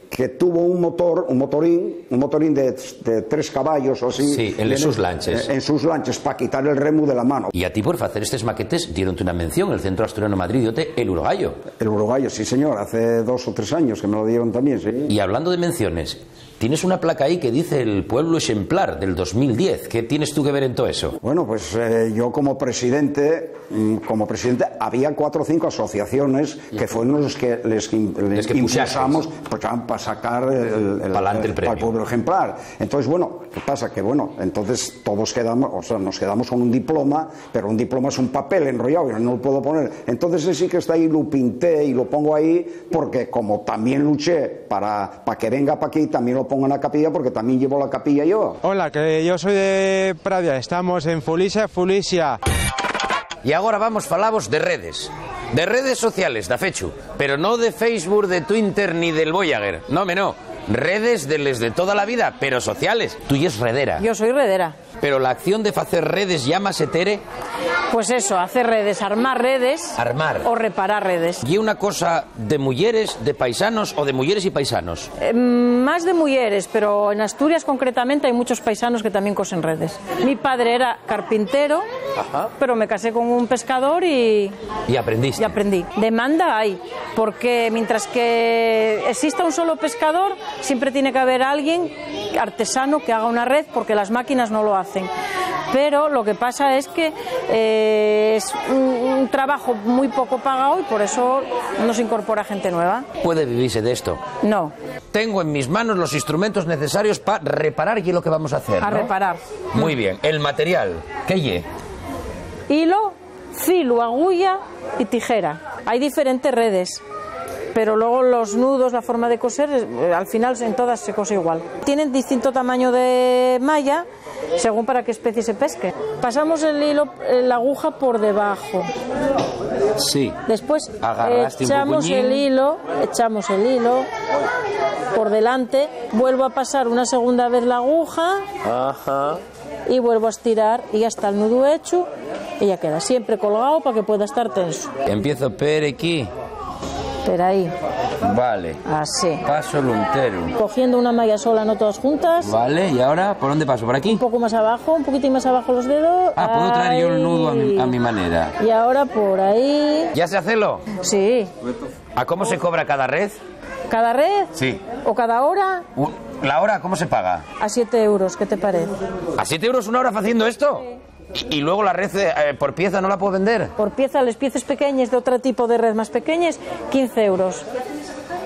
que tuvo un motorín de 3 caballos o así. Sí, en sus lanches. En sus lanches, para quitar el remo de la mano. Y a ti por hacer estos maquetes dieron una mención, el Centro Asturiano Madrid, el Uruguayo. El Uruguayo, sí señor, hace 2 o 3 años que me lo dieron también, sí. Y hablando de menciones, tienes una placa ahí que dice el pueblo ejemplar del 2010. ¿Qué tienes tú que ver en todo eso? Bueno, pues yo como presidente había 4 o 5 asociaciones que fueron los que les impulsamos pues, para sacar el pueblo ejemplar. Entonces, bueno, ¿qué pasa? Que bueno, entonces todos nos quedamos con un diploma, pero un diploma es un papel enrollado, yo no lo puedo poner. Entonces sí que está ahí, lo pinté y lo pongo ahí, porque como también luché para que venga para aquí, también lo pongo en la capilla, porque también llevo la capilla yo. Hola, que yo soy de Pravia, estamos en Fulixa. Y agora falamos de redes sociales, da fechu, pero no de Facebook, de Twitter ni del Voyager, no. Redes de toda la vida, pero sociales. Tú y es redera. Yo soy redera. Pero la acción de hacer redes llámase, Tere. Pues eso, hacer redes, armar redes. Armar. O reparar redes. ¿Y una cosa de mujeres, de paisanos o de mujeres y paisanos? Más de mujeres, pero en Asturias concretamente hay muchos paisanos que también cosen redes. Mi padre era carpintero, pero me casé con un pescador y aprendiste. Y aprendí. Demanda hay, porque mientras que exista un solo pescador, siempre tiene que haber alguien artesano que haga una red, porque las máquinas no lo hacen. Pero lo que pasa es que es un trabajo muy poco pagado y por eso no se incorpora gente nueva. ¿Puede vivirse de esto? No. Tengo en mis manos los instrumentos necesarios para reparar y es lo que vamos a hacer, ¿no? Reparar. Muy bien. El material, ¿qué lle? Hilo, filo, agulla y tijera. Hay diferentes redes, pero luego los nudos, la forma de coser, al final en todas se cose igual. Tienen distinto tamaño de malla según para qué especie se pesque. Pasamos el hilo, la aguja por debajo. Sí. Después echamos el hilo por delante, vuelvo a pasar una segunda vez la aguja. Y vuelvo a estirar y ya está el nudo hecho y ya queda siempre colgado para que pueda estar tenso. Empiezo por aquí. Por ahí. Vale. Así. Paso el entero. Cogiendo una malla sola, no todas juntas. Vale, ¿y ahora por dónde paso? ¿Por aquí? Un poco más abajo, un poquitín más abajo los dedos. Puedo traer yo el nudo a mi manera. Y ahora por ahí. ¿Ya sé hacerlo? Sí. ¿A cómo se cobra cada red? ¿Cada red? Sí. ¿O cada hora? ¿La hora cómo se paga? A 7 euros, ¿qué te parece? ¿A 7 euros una hora haciendo esto? Sí. ¿Y luego la red por pieza no la puedo vender? Por pieza, las piezas pequeñas de otro tipo de red más pequeñas, 15 euros.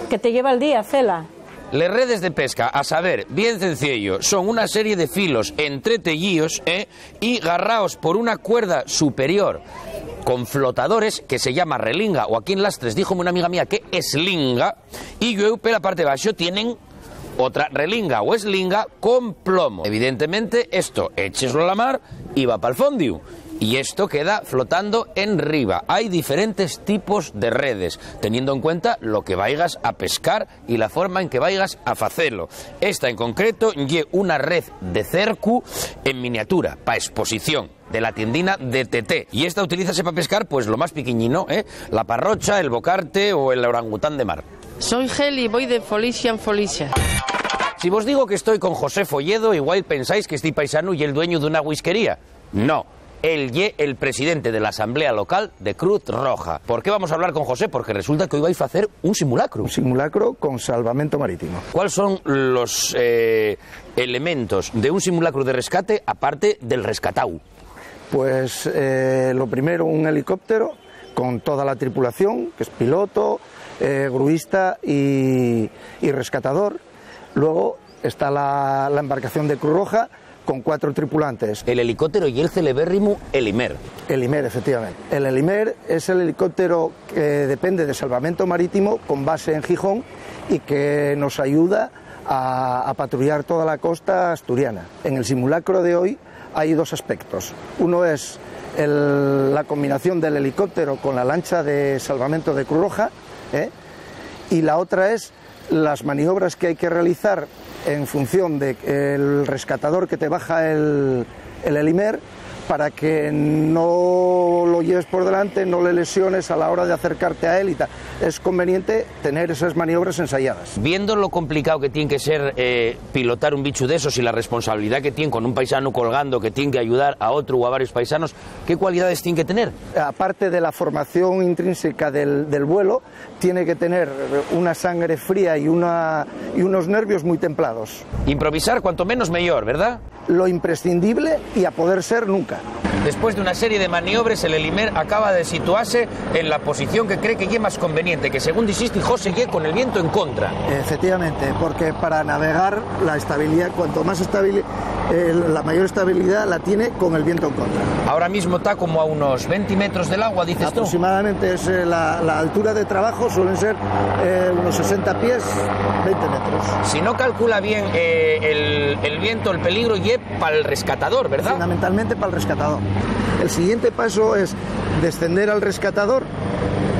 Que te lleva el día, cela. Les redes de pesca, a saber, bien sencillo, son una serie de filos entretellíos y garraos por una cuerda superior con flotadores que se llama relinga, o aquí en Lastres díjome una amiga mía que es linga, y luego por la parte de abajo tienen otra relinga o eslinga con plomo. Evidentemente esto écheslo a la mar y va para el fondiu. Y esto queda flotando en riba. Hay diferentes tipos de redes, teniendo en cuenta lo que vayas a pescar y la forma en que vayas a hacerlo. Esta en concreto es una red de cercu en miniatura, para exposición, de la tiendina de TT. Y esta utilízase para pescar pues lo más piquiñino, la parrocha, el bocarte o el orangután de mar. Soy Geli y voy de Folicia en Folicia. Si vos digo que estoy con José Folledo, igual pensáis que este paisano y el dueño de una whiskería. No. Él y el presidente de la Asamblea Local de Cruz Roja. ¿Por qué vamos a hablar con José? Porque resulta que hoy vais a hacer un simulacro. Un simulacro con salvamento marítimo. ¿Cuáles son los elementos de un simulacro de rescate aparte del rescatau? Pues lo primero, un helicóptero con toda la tripulación, que es piloto, gruista y rescatador. Luego está la embarcación de Cruz Roja, con 4 tripulantes. El helicóptero y el celebérrimo Elimer. Elimer, efectivamente. El Elimer es el helicóptero que depende de salvamento marítimo con base en Gijón y que nos ayuda a patrullar toda la costa asturiana. En el simulacro de hoy hay 2 aspectos. Uno es la combinación del helicóptero con la lancha de salvamento de Cruz Roja, y la otra es las maniobras que hay que realizar en función del rescatador que te baja el Elimer, para que no lo lleves por delante, no le lesiones a la hora de acercarte a él y tal. Es conveniente tener esas maniobras ensayadas. Viendo lo complicado que tiene que ser pilotar un bicho de esos y la responsabilidad que tiene con un paisano colgando que tiene que ayudar a otro o a varios paisanos, ¿qué cualidades tiene que tener? Aparte de la formación intrínseca del vuelo, tiene que tener una sangre fría y unos nervios muy templados. Improvisar cuanto menos mejor, ¿verdad? Lo imprescindible y a poder ser nunca. Después de una serie de maniobras, el Elimer acaba de situarse en la posición que cree que es más conveniente, que según dijiste, José, y con el viento en contra. Efectivamente, porque para navegar la estabilidad, cuanto más estabilidad, la mayor estabilidad la tiene con el viento en contra. Ahora mismo está como a unos 20 metros del agua, dices tú. Aproximadamente es la altura de trabajo, suelen ser unos 60 pies, 20 metros. Si no calcula bien el viento, el peligro, y para el rescatador, ¿verdad? Fundamentalmente para el rescatador. El siguiente paso es descender al rescatador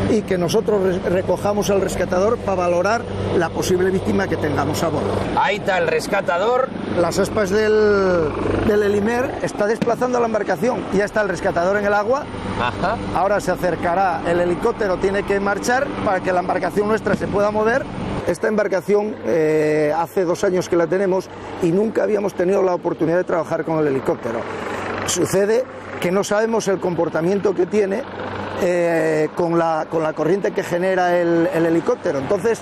y que nosotros recojamos al rescatador para valorar la posible víctima que tengamos a bordo. Ahí está el rescatador. Las aspas del Elimer está desplazando la embarcación. Ya está el rescatador en el agua. Ajá. Ahora se acercará, el helicóptero tiene que marchar para que la embarcación nuestra se pueda mover. Esta embarcación hace 2 años que la tenemos y nunca habíamos tenido la oportunidad de trabajar con el helicóptero. Sucede que no sabemos el comportamiento que tiene con la corriente que genera el helicóptero. Entonces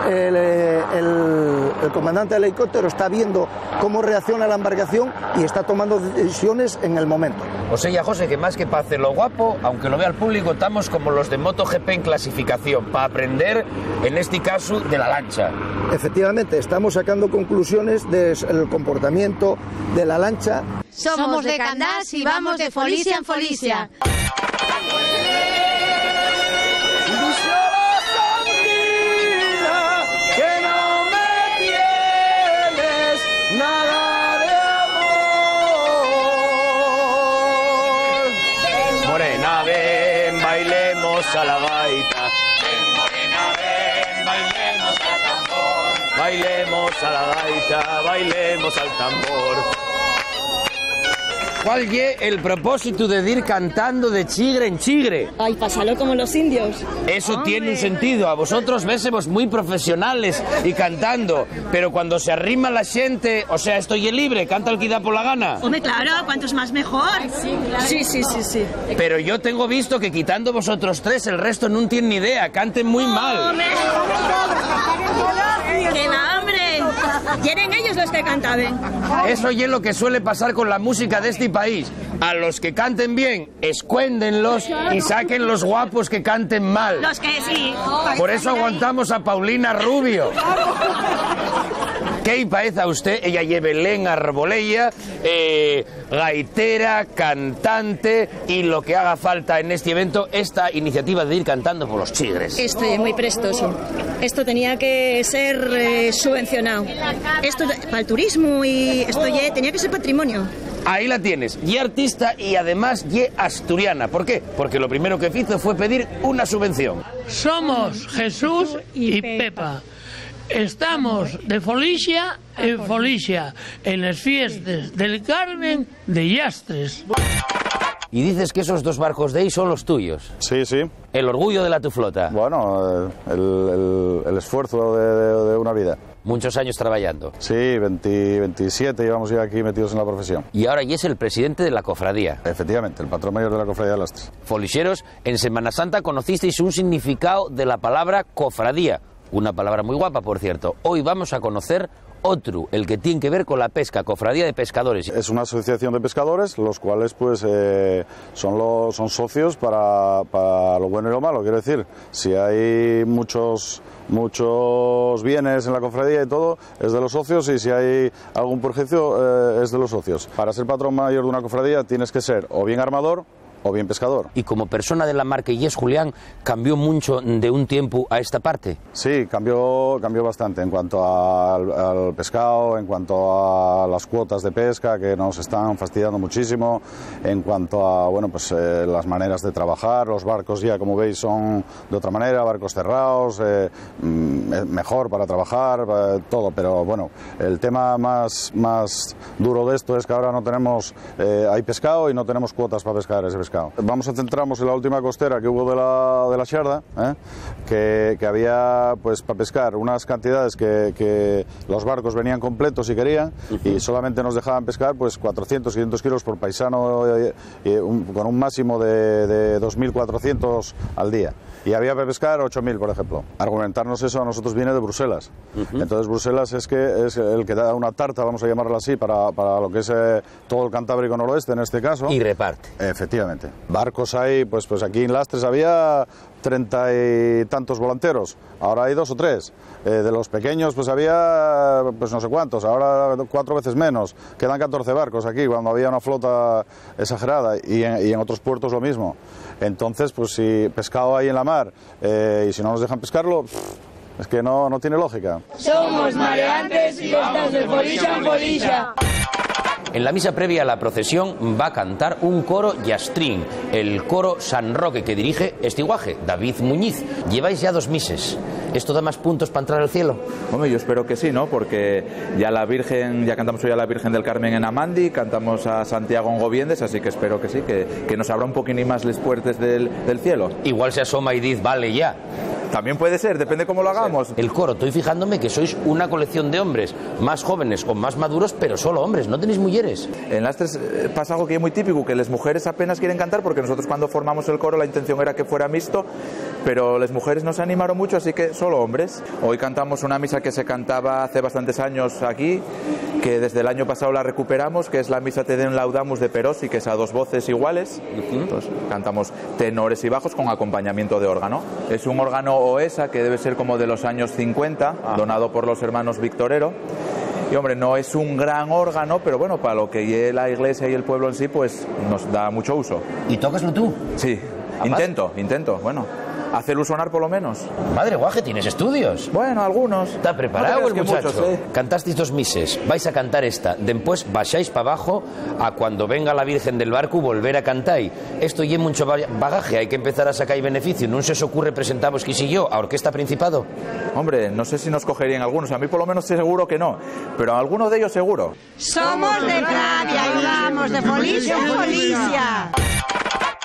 el comandante del helicóptero está viendo cómo reacciona la embarcación y está tomando decisiones en el momento. O sea, José, que más que para hacerlo guapo, aunque lo vea el público, estamos como los de MotoGP en clasificación, para aprender, en este caso, de la lancha. Efectivamente, estamos sacando conclusiones del comportamiento de la lancha. Somos de Candás y vamos de Folicia en Folicia. Nada de amor. Morena, ven, bailemos a la gaita. Morena, ven, bailemos al tambor. Bailemos a la gaita, bailemos al tambor. ¿Cuál es el propósito de ir cantando de chigre en chigre? Ay, pásalo como los indios. Eso tiene un sentido. A vosotros vésemos muy profesionales y cantando, pero cuando se arrima la gente, o sea, estoy libre, canta el que da por la gana. Hombre, claro, cuantos más mejor. Sí, claro. Sí. Pero yo tengo visto que quitando vosotros 3, el resto no tiene ni idea, canten muy mal. ¡Que no, hombre! Quieren ellos los que cantaban. Eso es lo que suele pasar con la música de este país. A los que canten bien, escuéndenlos y saquen los guapos que canten mal. Los que sí. Por eso aguantamos a Paulina Rubio. ¿Qué parece a usted? Ella lleva Belén Arbolella, gaitera, cantante y lo que haga falta en este evento, esta iniciativa de ir cantando por los Chigres. Estoy muy prestoso. Esto tenía que ser subvencionado. Esto para el turismo y esto ya tenía que ser patrimonio. Ahí la tienes, y artista y además y asturiana. ¿Por qué? Porque lo primero que hizo fue pedir una subvención. Somos Jesús y Pepa. Estamos de Folicia en Folicia, en las fiestas del Carmen de Llastres. Y dices que esos 2 barcos de ahí son los tuyos. Sí, sí. El orgullo de la tu flota. Bueno, el esfuerzo de una vida. Muchos años trabajando. Sí, 27 llevamos ya aquí metidos en la profesión. Y ahora ya es el presidente de la cofradía. Efectivamente, el patrón mayor de la cofradía de Lastres. Folicheros, en Semana Santa conocisteis un significado de la palabra cofradía. Una palabra muy guapa, por cierto. Hoy vamos a conocer otro, el que tiene que ver con la pesca, Cofradía de Pescadores. Es una asociación de pescadores, los cuales pues son socios para lo bueno y lo malo. Quiero decir, si hay muchos bienes en la cofradía y todo, es de los socios, y si hay algún perjuicio, es de los socios. Para ser patrón mayor de una cofradía tienes que ser o bien armador o bien pescador. Y como persona de la mar que es Julián, ¿cambió mucho de un tiempo a esta parte? Sí, cambió bastante en cuanto al pescado, en cuanto a las cuotas de pesca que nos están fastidiando muchísimo, en cuanto a las maneras de trabajar. Los barcos ya, como veis, son de otra manera, barcos cerrados, mejor para trabajar, todo. Pero bueno, el tema más duro de esto es que ahora no tenemos, hay pescado y no tenemos cuotas para pescar ese pescado. Vamos a centrarnos en la última costera que hubo de la Xarda, que había pues para pescar unas cantidades que los barcos venían completos si querían, y solamente nos dejaban pescar pues 400-500 kilos por paisano, con un máximo de 2.400 al día. Y había para pescar 8.000, por ejemplo. Argumentarnos eso a nosotros viene de Bruselas. Entonces Bruselas es el que da una tarta, vamos a llamarla así, para lo que es todo el Cantábrico noroeste en este caso. Y reparte. Efectivamente. Barcos hay, pues aquí en Lastres había 30 y tantos volanteros, ahora hay 2 o 3. De los pequeños pues había pues no sé cuántos, ahora 4 veces menos. Quedan 14 barcos aquí, cuando había una flota exagerada, y en otros puertos lo mismo. Entonces, pues si pescado hay en la mar y si no nos dejan pescarlo, es que no tiene lógica. Somos mareantes y estamos de Folicia en Folicia. En la misa previa a la procesión va a cantar un coro yastrín, el coro San Roque, que dirige este guaje, David Muñiz. Lleváis ya 2 mises. ¿Esto da más puntos para entrar al cielo? Hombre, yo espero que sí, ¿no? Porque ya cantamos hoy a la Virgen del Carmen en Amandi, cantamos a Santiago en Goviendes, así que espero que sí, que nos abra un poquín más las puertas del cielo. Igual se asoma y dice, vale ya. También puede ser, depende cómo lo hagamos. El coro, estoy fijándome que sois una colección de hombres más jóvenes o más maduros, pero solo hombres, no tenéis mujeres. En Lastres pasa algo que es muy típico, que las mujeres apenas quieren cantar, porque nosotros cuando formamos el coro la intención era que fuera mixto, pero las mujeres no se animaron mucho, así que solo hombres. Hoy cantamos una misa que se cantaba hace bastantes años aquí, que desde el año pasado la recuperamos, que es la misa Te Deum Laudamus de Perosi, que es a 2 voces iguales. Entonces, cantamos tenores y bajos con acompañamiento de órgano. Es un órgano Oesa que debe ser como de los años 50, donado por los hermanos Victorero. Y hombre, no es un gran órgano, pero bueno, para lo que es la iglesia y el pueblo en sí, pues nos da mucho uso. ¿Y tocaslo tú? Sí, intento, bueno. Hacerlo sonar por lo menos. Madre guaje, ¿tienes estudios? Bueno, algunos. ¿Está preparado no el muchacho? Muchos, Cantasteis 2 mises, vais a cantar esta, después baixáis para abajo a cuando venga la Virgen del Barco volver a cantar. Esto lleva mucho bagaje, hay que empezar a sacar beneficio. ¿No se os ocurre presentaros que si yo a Orquesta Principado? Hombre, no sé si nos cogerían algunos, a mí por lo menos seguro que no, pero a alguno de ellos seguro. Somos de Pravia y vamos de Folicia en Folicia.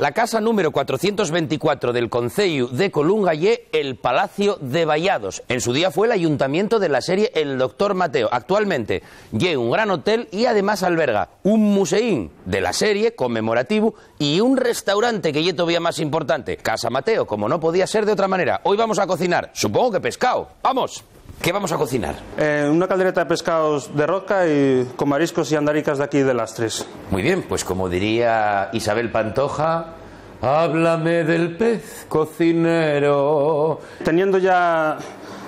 La casa número 424 del Concello de Colunga y el Palacio de Vallados. En su día fue el ayuntamiento de la serie El Doctor Mateo. Actualmente lleva un gran hotel y además alberga un museín de la serie conmemorativo y un restaurante que es todavía más importante, Casa Mateo, como no podía ser de otra manera. Hoy vamos a cocinar, supongo que pescado. ¡Vamos! ¿Qué vamos a cocinar? Una caldereta de pescados de roca y con mariscos y andaricas de aquí de Lastres. Muy bien, pues como diría Isabel Pantoja, háblame del pez cocinero. Teniendo ya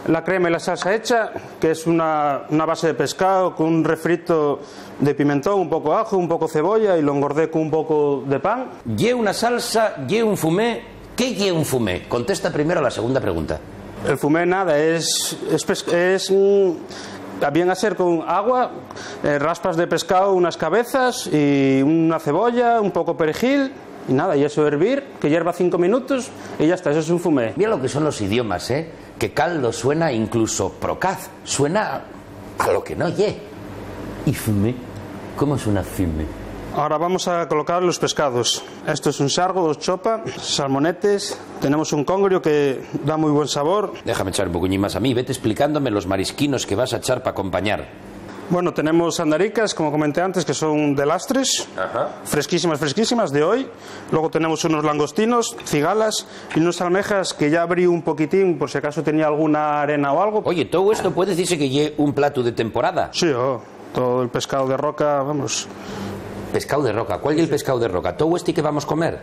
la crema y la salsa hecha, que es una base de pescado con un refrito de pimentón, un poco ajo, un poco cebolla y lo engordé con un poco de pan. Lle una salsa, lle un fumé. ¿Qué lle un fumé? Contesta primero la segunda pregunta. El fumé nada, es bien a ser con agua, raspas de pescado, unas cabezas y una cebolla, un poco perejil y nada, y eso hervir, que hierva 5 minutos y ya está, eso es un fumé. Mira lo que son los idiomas, ¿eh? Que caldo suena incluso procaz, suena a lo que no lle. ¿Y fumé? ¿Cómo suena fumé? Ahora vamos a colocar los pescados. Esto es un sargo, 2 chopas, salmonetes, tenemos un congrio que da muy buen sabor. Déjame echar un poquillín más a mí, vete explicándome los marisquinos que vas a echar para acompañar. Bueno, tenemos andaricas, como comenté antes, que son de Lastres, fresquísimas de hoy. Luego tenemos unos langostinos, cigalas y unas almejas que ya abrí un poquitín por si acaso tenía alguna arena o algo. Oye, ¿todo esto puede decirse que lle un plato de temporada? Sí, todo el pescado de roca, vamos... Pescado de roca. ¿Cuál es el pescado de roca? ¿Todo este que vamos a comer?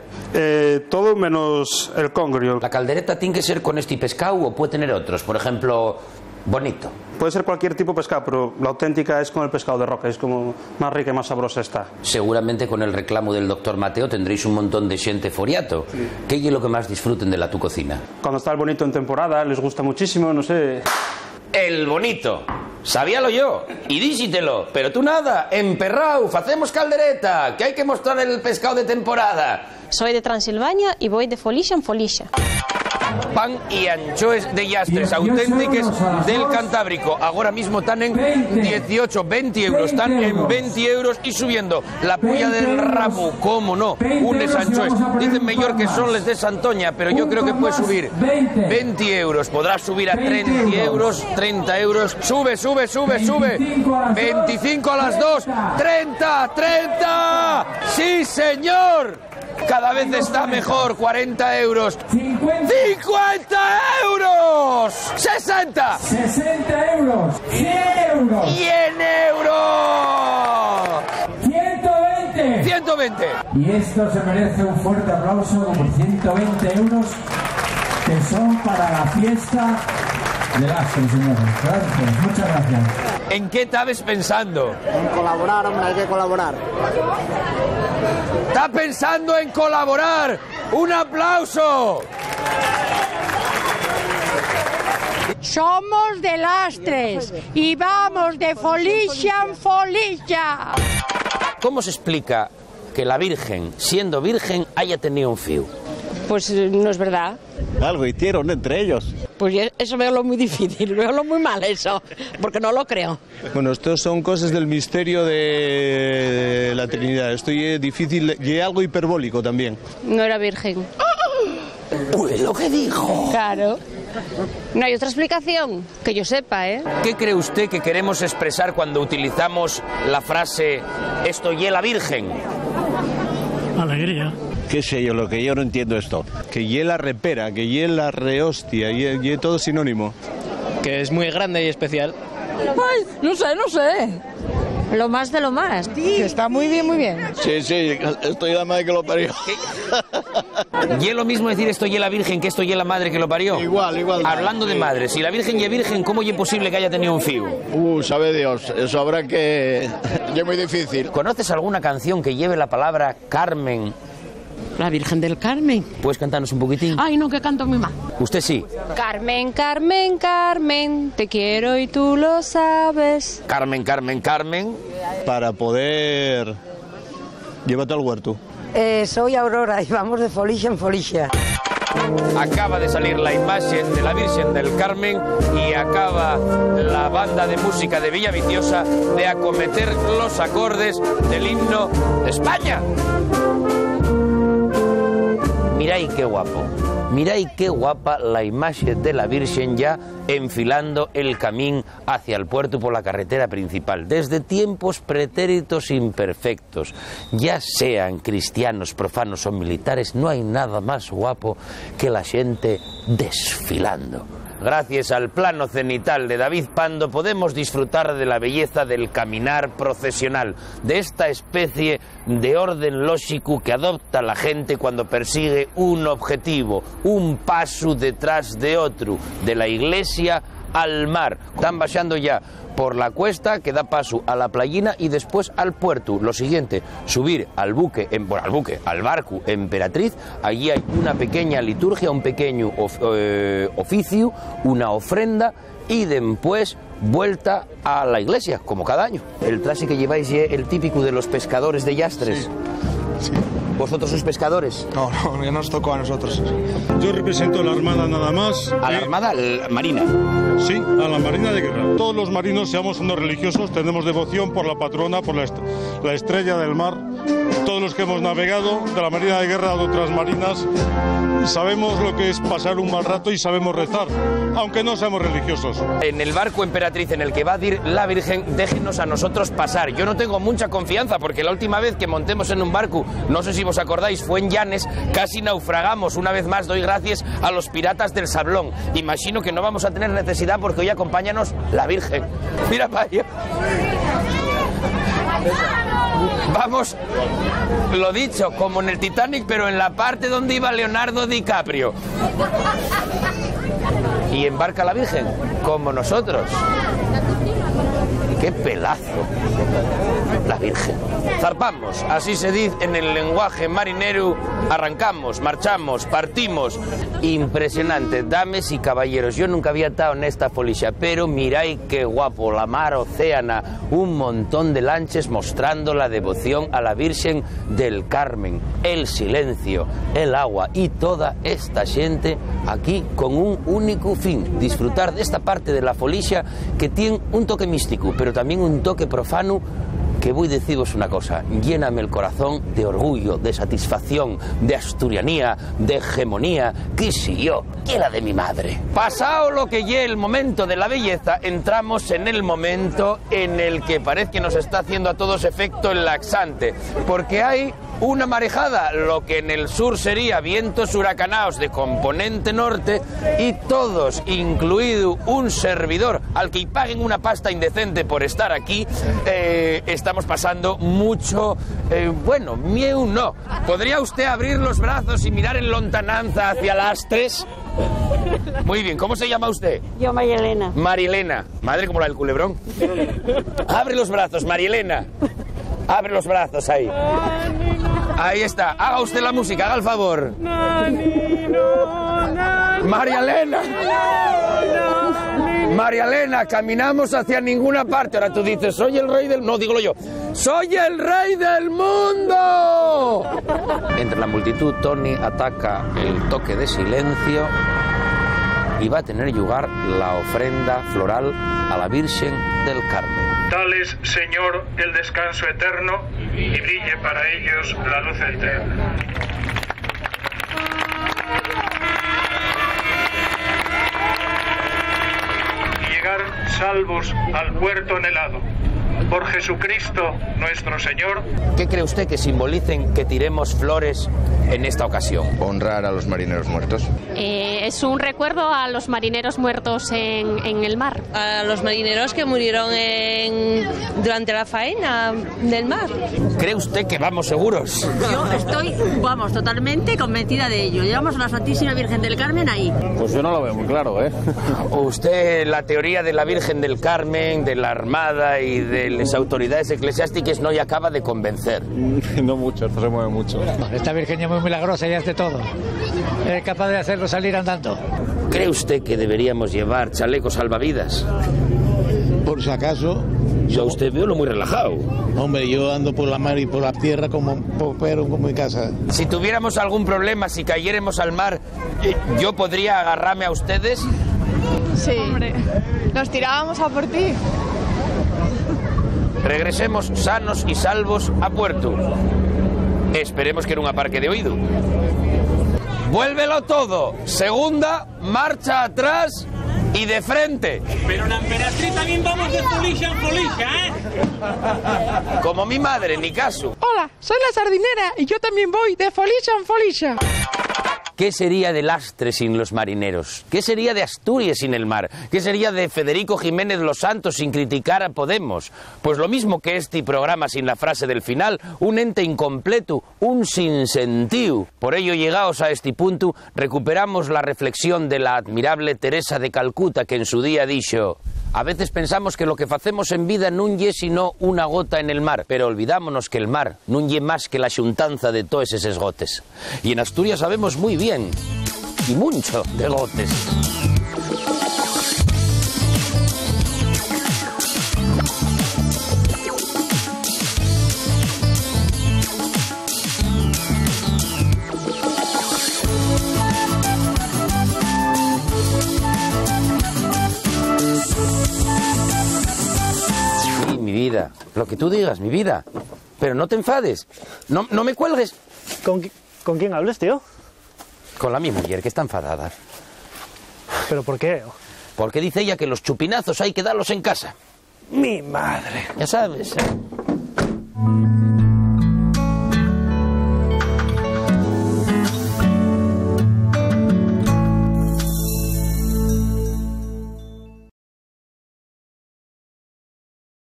Todo menos el congrio. ¿La caldereta tiene que ser con este pescado o puede tener otros? Por ejemplo, bonito. Puede ser cualquier tipo de pescado, pero la auténtica es con el pescado de roca. Es como más rica y más sabrosa está. Seguramente con el reclamo del doctor Mateo tendréis un montón de xente foriato. Sí. ¿Qué es lo que más disfruten de la tu cocina? Cuando está el bonito en temporada, les gusta muchísimo, no sé... El bonito. Sabíalo yo, y dísitelo, pero tú nada, emperrau, facemos caldereta, que hay que mostrar el pescado de temporada. Soy de Transilvania y voy de Folicia en Folicia. Pan y anchoes de Llastres, auténticos del Cantábrico. Ahora mismo están en 18, 20 euros, están en 20 euros y subiendo. La puya del ramo, cómo no, unes anchoes. Dicen mejor que son les de Santoña, pero yo creo que puede subir 20 euros. Podrá subir a 30 euros, 30 euros. Sube, sube, sube, sube. 25 a las 2, 30, 30. ¡Sí, señor! Cada vez está mejor, 40 euros. 50 euros. 60. 60 euros. 100 euros. 100 euros. 120. 120. Y esto se merece un fuerte aplauso por 120 euros que son para la fiesta de Lastres, señores. Gracias, muchas gracias. ¿En qué estabas pensando? En colaborar, hombre, hay que colaborar. ¡Está pensando en colaborar! ¡Un aplauso! Somos de Lastres y vamos de Folicia en Folicia. ¿Cómo se explica que la Virgen, siendo virgen, haya tenido un fiu? Pues no es verdad. Algo hicieron entre ellos. Pues eso veo lo muy difícil, veo lo muy mal eso, porque no lo creo. Bueno, estos son cosas del misterio de la Trinidad. Esto es difícil y algo hiperbólico también. No era virgen. Uy, lo que dijo. Claro. No hay otra explicación, que yo sepa, ¿eh? ¿Qué cree usted que queremos expresar cuando utilizamos la frase esto y la Virgen? Alegría. ¿Qué sé yo? Lo que yo no entiendo esto. Que y la repera, que y la rehostia, y todo sinónimo. Que es muy grande y especial. Ay, no sé. Lo más de lo más. Que está muy bien, muy bien. Sí, estoy la madre que lo parió. ¿Y es lo mismo decir esto y la Virgen que esto y la madre que lo parió? Igual. Hablando de madre, si la Virgen y Virgen, ¿cómo es posible que haya tenido un fiu? Sabe Dios, eso habrá que... es muy difícil. ¿Conoces alguna canción que lleve la palabra Carmen? La Virgen del Carmen. ¿Puedes cantarnos un poquitín? Ay, no, que canto muy mal. Usted sí. Carmen, Carmen, Carmen, te quiero y tú lo sabes. Carmen, Carmen, Carmen. Para poder... Llévate al huerto. Soy Aurora y vamos de Folicia en Folicia. Acaba de salir la imagen de la Virgen del Carmen y acaba la banda de música de Villaviciosa de acometer los acordes del himno de España. Mirai qué guapo, mirai qué guapa la imagen de la Virgen ya enfilando el camino hacia el puerto por la carretera principal. Desde tiempos pretéritos imperfectos, ya sean cristianos, profanos o militares, no hay nada más guapo que la gente desfilando. Gracias al plano cenital de David Pando podemos disfrutar de la belleza del caminar procesional, de esta especie de orden lógico que adopta la gente cuando persigue un objetivo, un paso detrás de otro, de la iglesia al mar. Están bajando ya por la cuesta que da paso a la playina y después al puerto. Lo siguiente, subir al barco Emperatriz. Allí hay una pequeña liturgia, un pequeño oficio, una ofrenda y después vuelta a la iglesia, como cada año. El traje que lleváis es el típico de los pescadores de Yastres. Sí. ¿Vosotros sois pescadores? No, ya nos tocó a nosotros. Yo represento a la Armada nada más. ¿A la Armada Marina? Sí, a la Marina de Guerra. Todos los marinos, seamos unos religiosos, tenemos devoción por la patrona, por la estrella del mar. Todos los que hemos navegado de la Marina de Guerra a otras marinas sabemos lo que es pasar un mal rato y sabemos rezar, aunque no seamos religiosos. En el barco Emperatriz en el que va a ir la Virgen, déjenos a nosotros pasar. Yo no tengo mucha confianza porque la última vez que montemos en un barco, no sé si vos acordáis, fue en Llanes, casi naufragamos. Una vez más doy gracias a los piratas del Sablón. Imagino que no vamos a tener necesidad porque hoy acompáñanos la Virgen. Mira para allá. Vamos, lo dicho, como en el Titanic, pero en la parte donde iba Leonardo DiCaprio. Y embarca la Virgen, como nosotros. ¡Qué pelazo! La Virgen. Zarpamos, así se dice en el lenguaje marinero. Arrancamos, marchamos, partimos. Impresionante, dames y caballeros. Yo nunca había estado en esta folicia, pero miráis qué guapo, la mar océana, un montón de lanches mostrando la devoción a la Virgen del Carmen, el silencio, el agua y toda esta gente aquí con un único fin, disfrutar de esta parte de la folicia que tiene un toque místico, pero también un toque profano que voy a deciros una cosa, lléname el corazón de orgullo, de satisfacción, de asturianía, de hegemonía, qué sé yo, que la de mi madre. Pasado lo que llegue el momento de la belleza, entramos en el momento en el que parece que nos está haciendo a todos efecto el laxante, porque hay una marejada, lo que en el sur sería vientos huracanados de componente norte, y todos, incluido un servidor al que paguen una pasta indecente por estar aquí, estamos pasando mucho, miedo no. ¿Podría usted abrir los brazos y mirar en lontananza hacia Lastres? Muy bien, ¿cómo se llama usted? Yo, Marielena. Marielena, madre como la del culebrón. Abre los brazos, Marielena. Abre los brazos ahí. Ahí está. Haga usted la música, haga el favor. María Elena. María Elena, caminamos hacia ninguna parte. Ahora tú dices, soy el rey del... No, digo yo. ¡Soy el rey del mundo! Entre la multitud, Tony ataca el toque de silencio y va a tener lugar la ofrenda floral a la Virgen del Carmen. Dales, Señor, el descanso eterno y brille para ellos la luz eterna. Y llegar salvos al puerto anhelado. Por Jesucristo nuestro Señor. ¿Qué cree usted que simbolicen que tiremos flores en esta ocasión? Honrar a los marineros muertos. Es un recuerdo a los marineros muertos en el mar. A los marineros que murieron durante la faena del mar. ¿Cree usted que vamos seguros? Yo estoy, totalmente convencida de ello. Llevamos a la Santísima Virgen del Carmen ahí. Pues yo no lo veo muy claro, ¿eh? Usted, la teoría de la Virgen del Carmen, de la Armada y de las autoridades eclesiásticas no le acaba de convencer. No mucho, esto se mueve mucho. Esta Virgen es muy milagrosa y hace todo. Es capaz de hacerlo salir andando. ¿Cree usted que deberíamos llevar chalecos salvavidas? Por si acaso. Yo a usted veo lo muy relajado. Hombre, yo ando por la mar y por la tierra como en casa. Si tuviéramos algún problema, si cayéramos al mar, ¿yo podría agarrarme a ustedes? Sí, hombre. Nos tirábamos a por ti. Regresemos sanos y salvos a puerto. Esperemos que era un aparque de oído. Vuélvelo todo. Segunda, marcha atrás y de frente. Pero en la Emperatriz también vamos de folicia en folicia, ¿eh? Como mi madre, ni caso. Hola, soy la sardinera y yo también voy de folicia en folicia. ¿Qué sería de Lastres sin los marineros? ¿Qué sería de Asturias sin el mar? ¿Qué sería de Federico Jiménez Los Santos sin criticar a Podemos? Pues lo mismo que este programa sin la frase del final, un ente incompleto, un sinsentido. Por ello, llegados a este punto, recuperamos la reflexión de la admirable Teresa de Calcuta, que en su día dijo: a veces pensamos que lo que facemos en vida non lle sino una gota en el mar, pero olvidámonos que el mar non lle más que la xuntanza de todos esos gotes. Y en Asturias sabemos muy bien, y mucho, de gotes. Sí, mi vida, lo que tú digas, mi vida. Pero no te enfades, no me cuelgues. ¿Con quién hablas, tío? Con la mi mujer, que está enfadada. ¿Pero por qué? Porque dice ella que los chupinazos hay que darlos en casa. Mi madre. Ya sabes, ¿eh?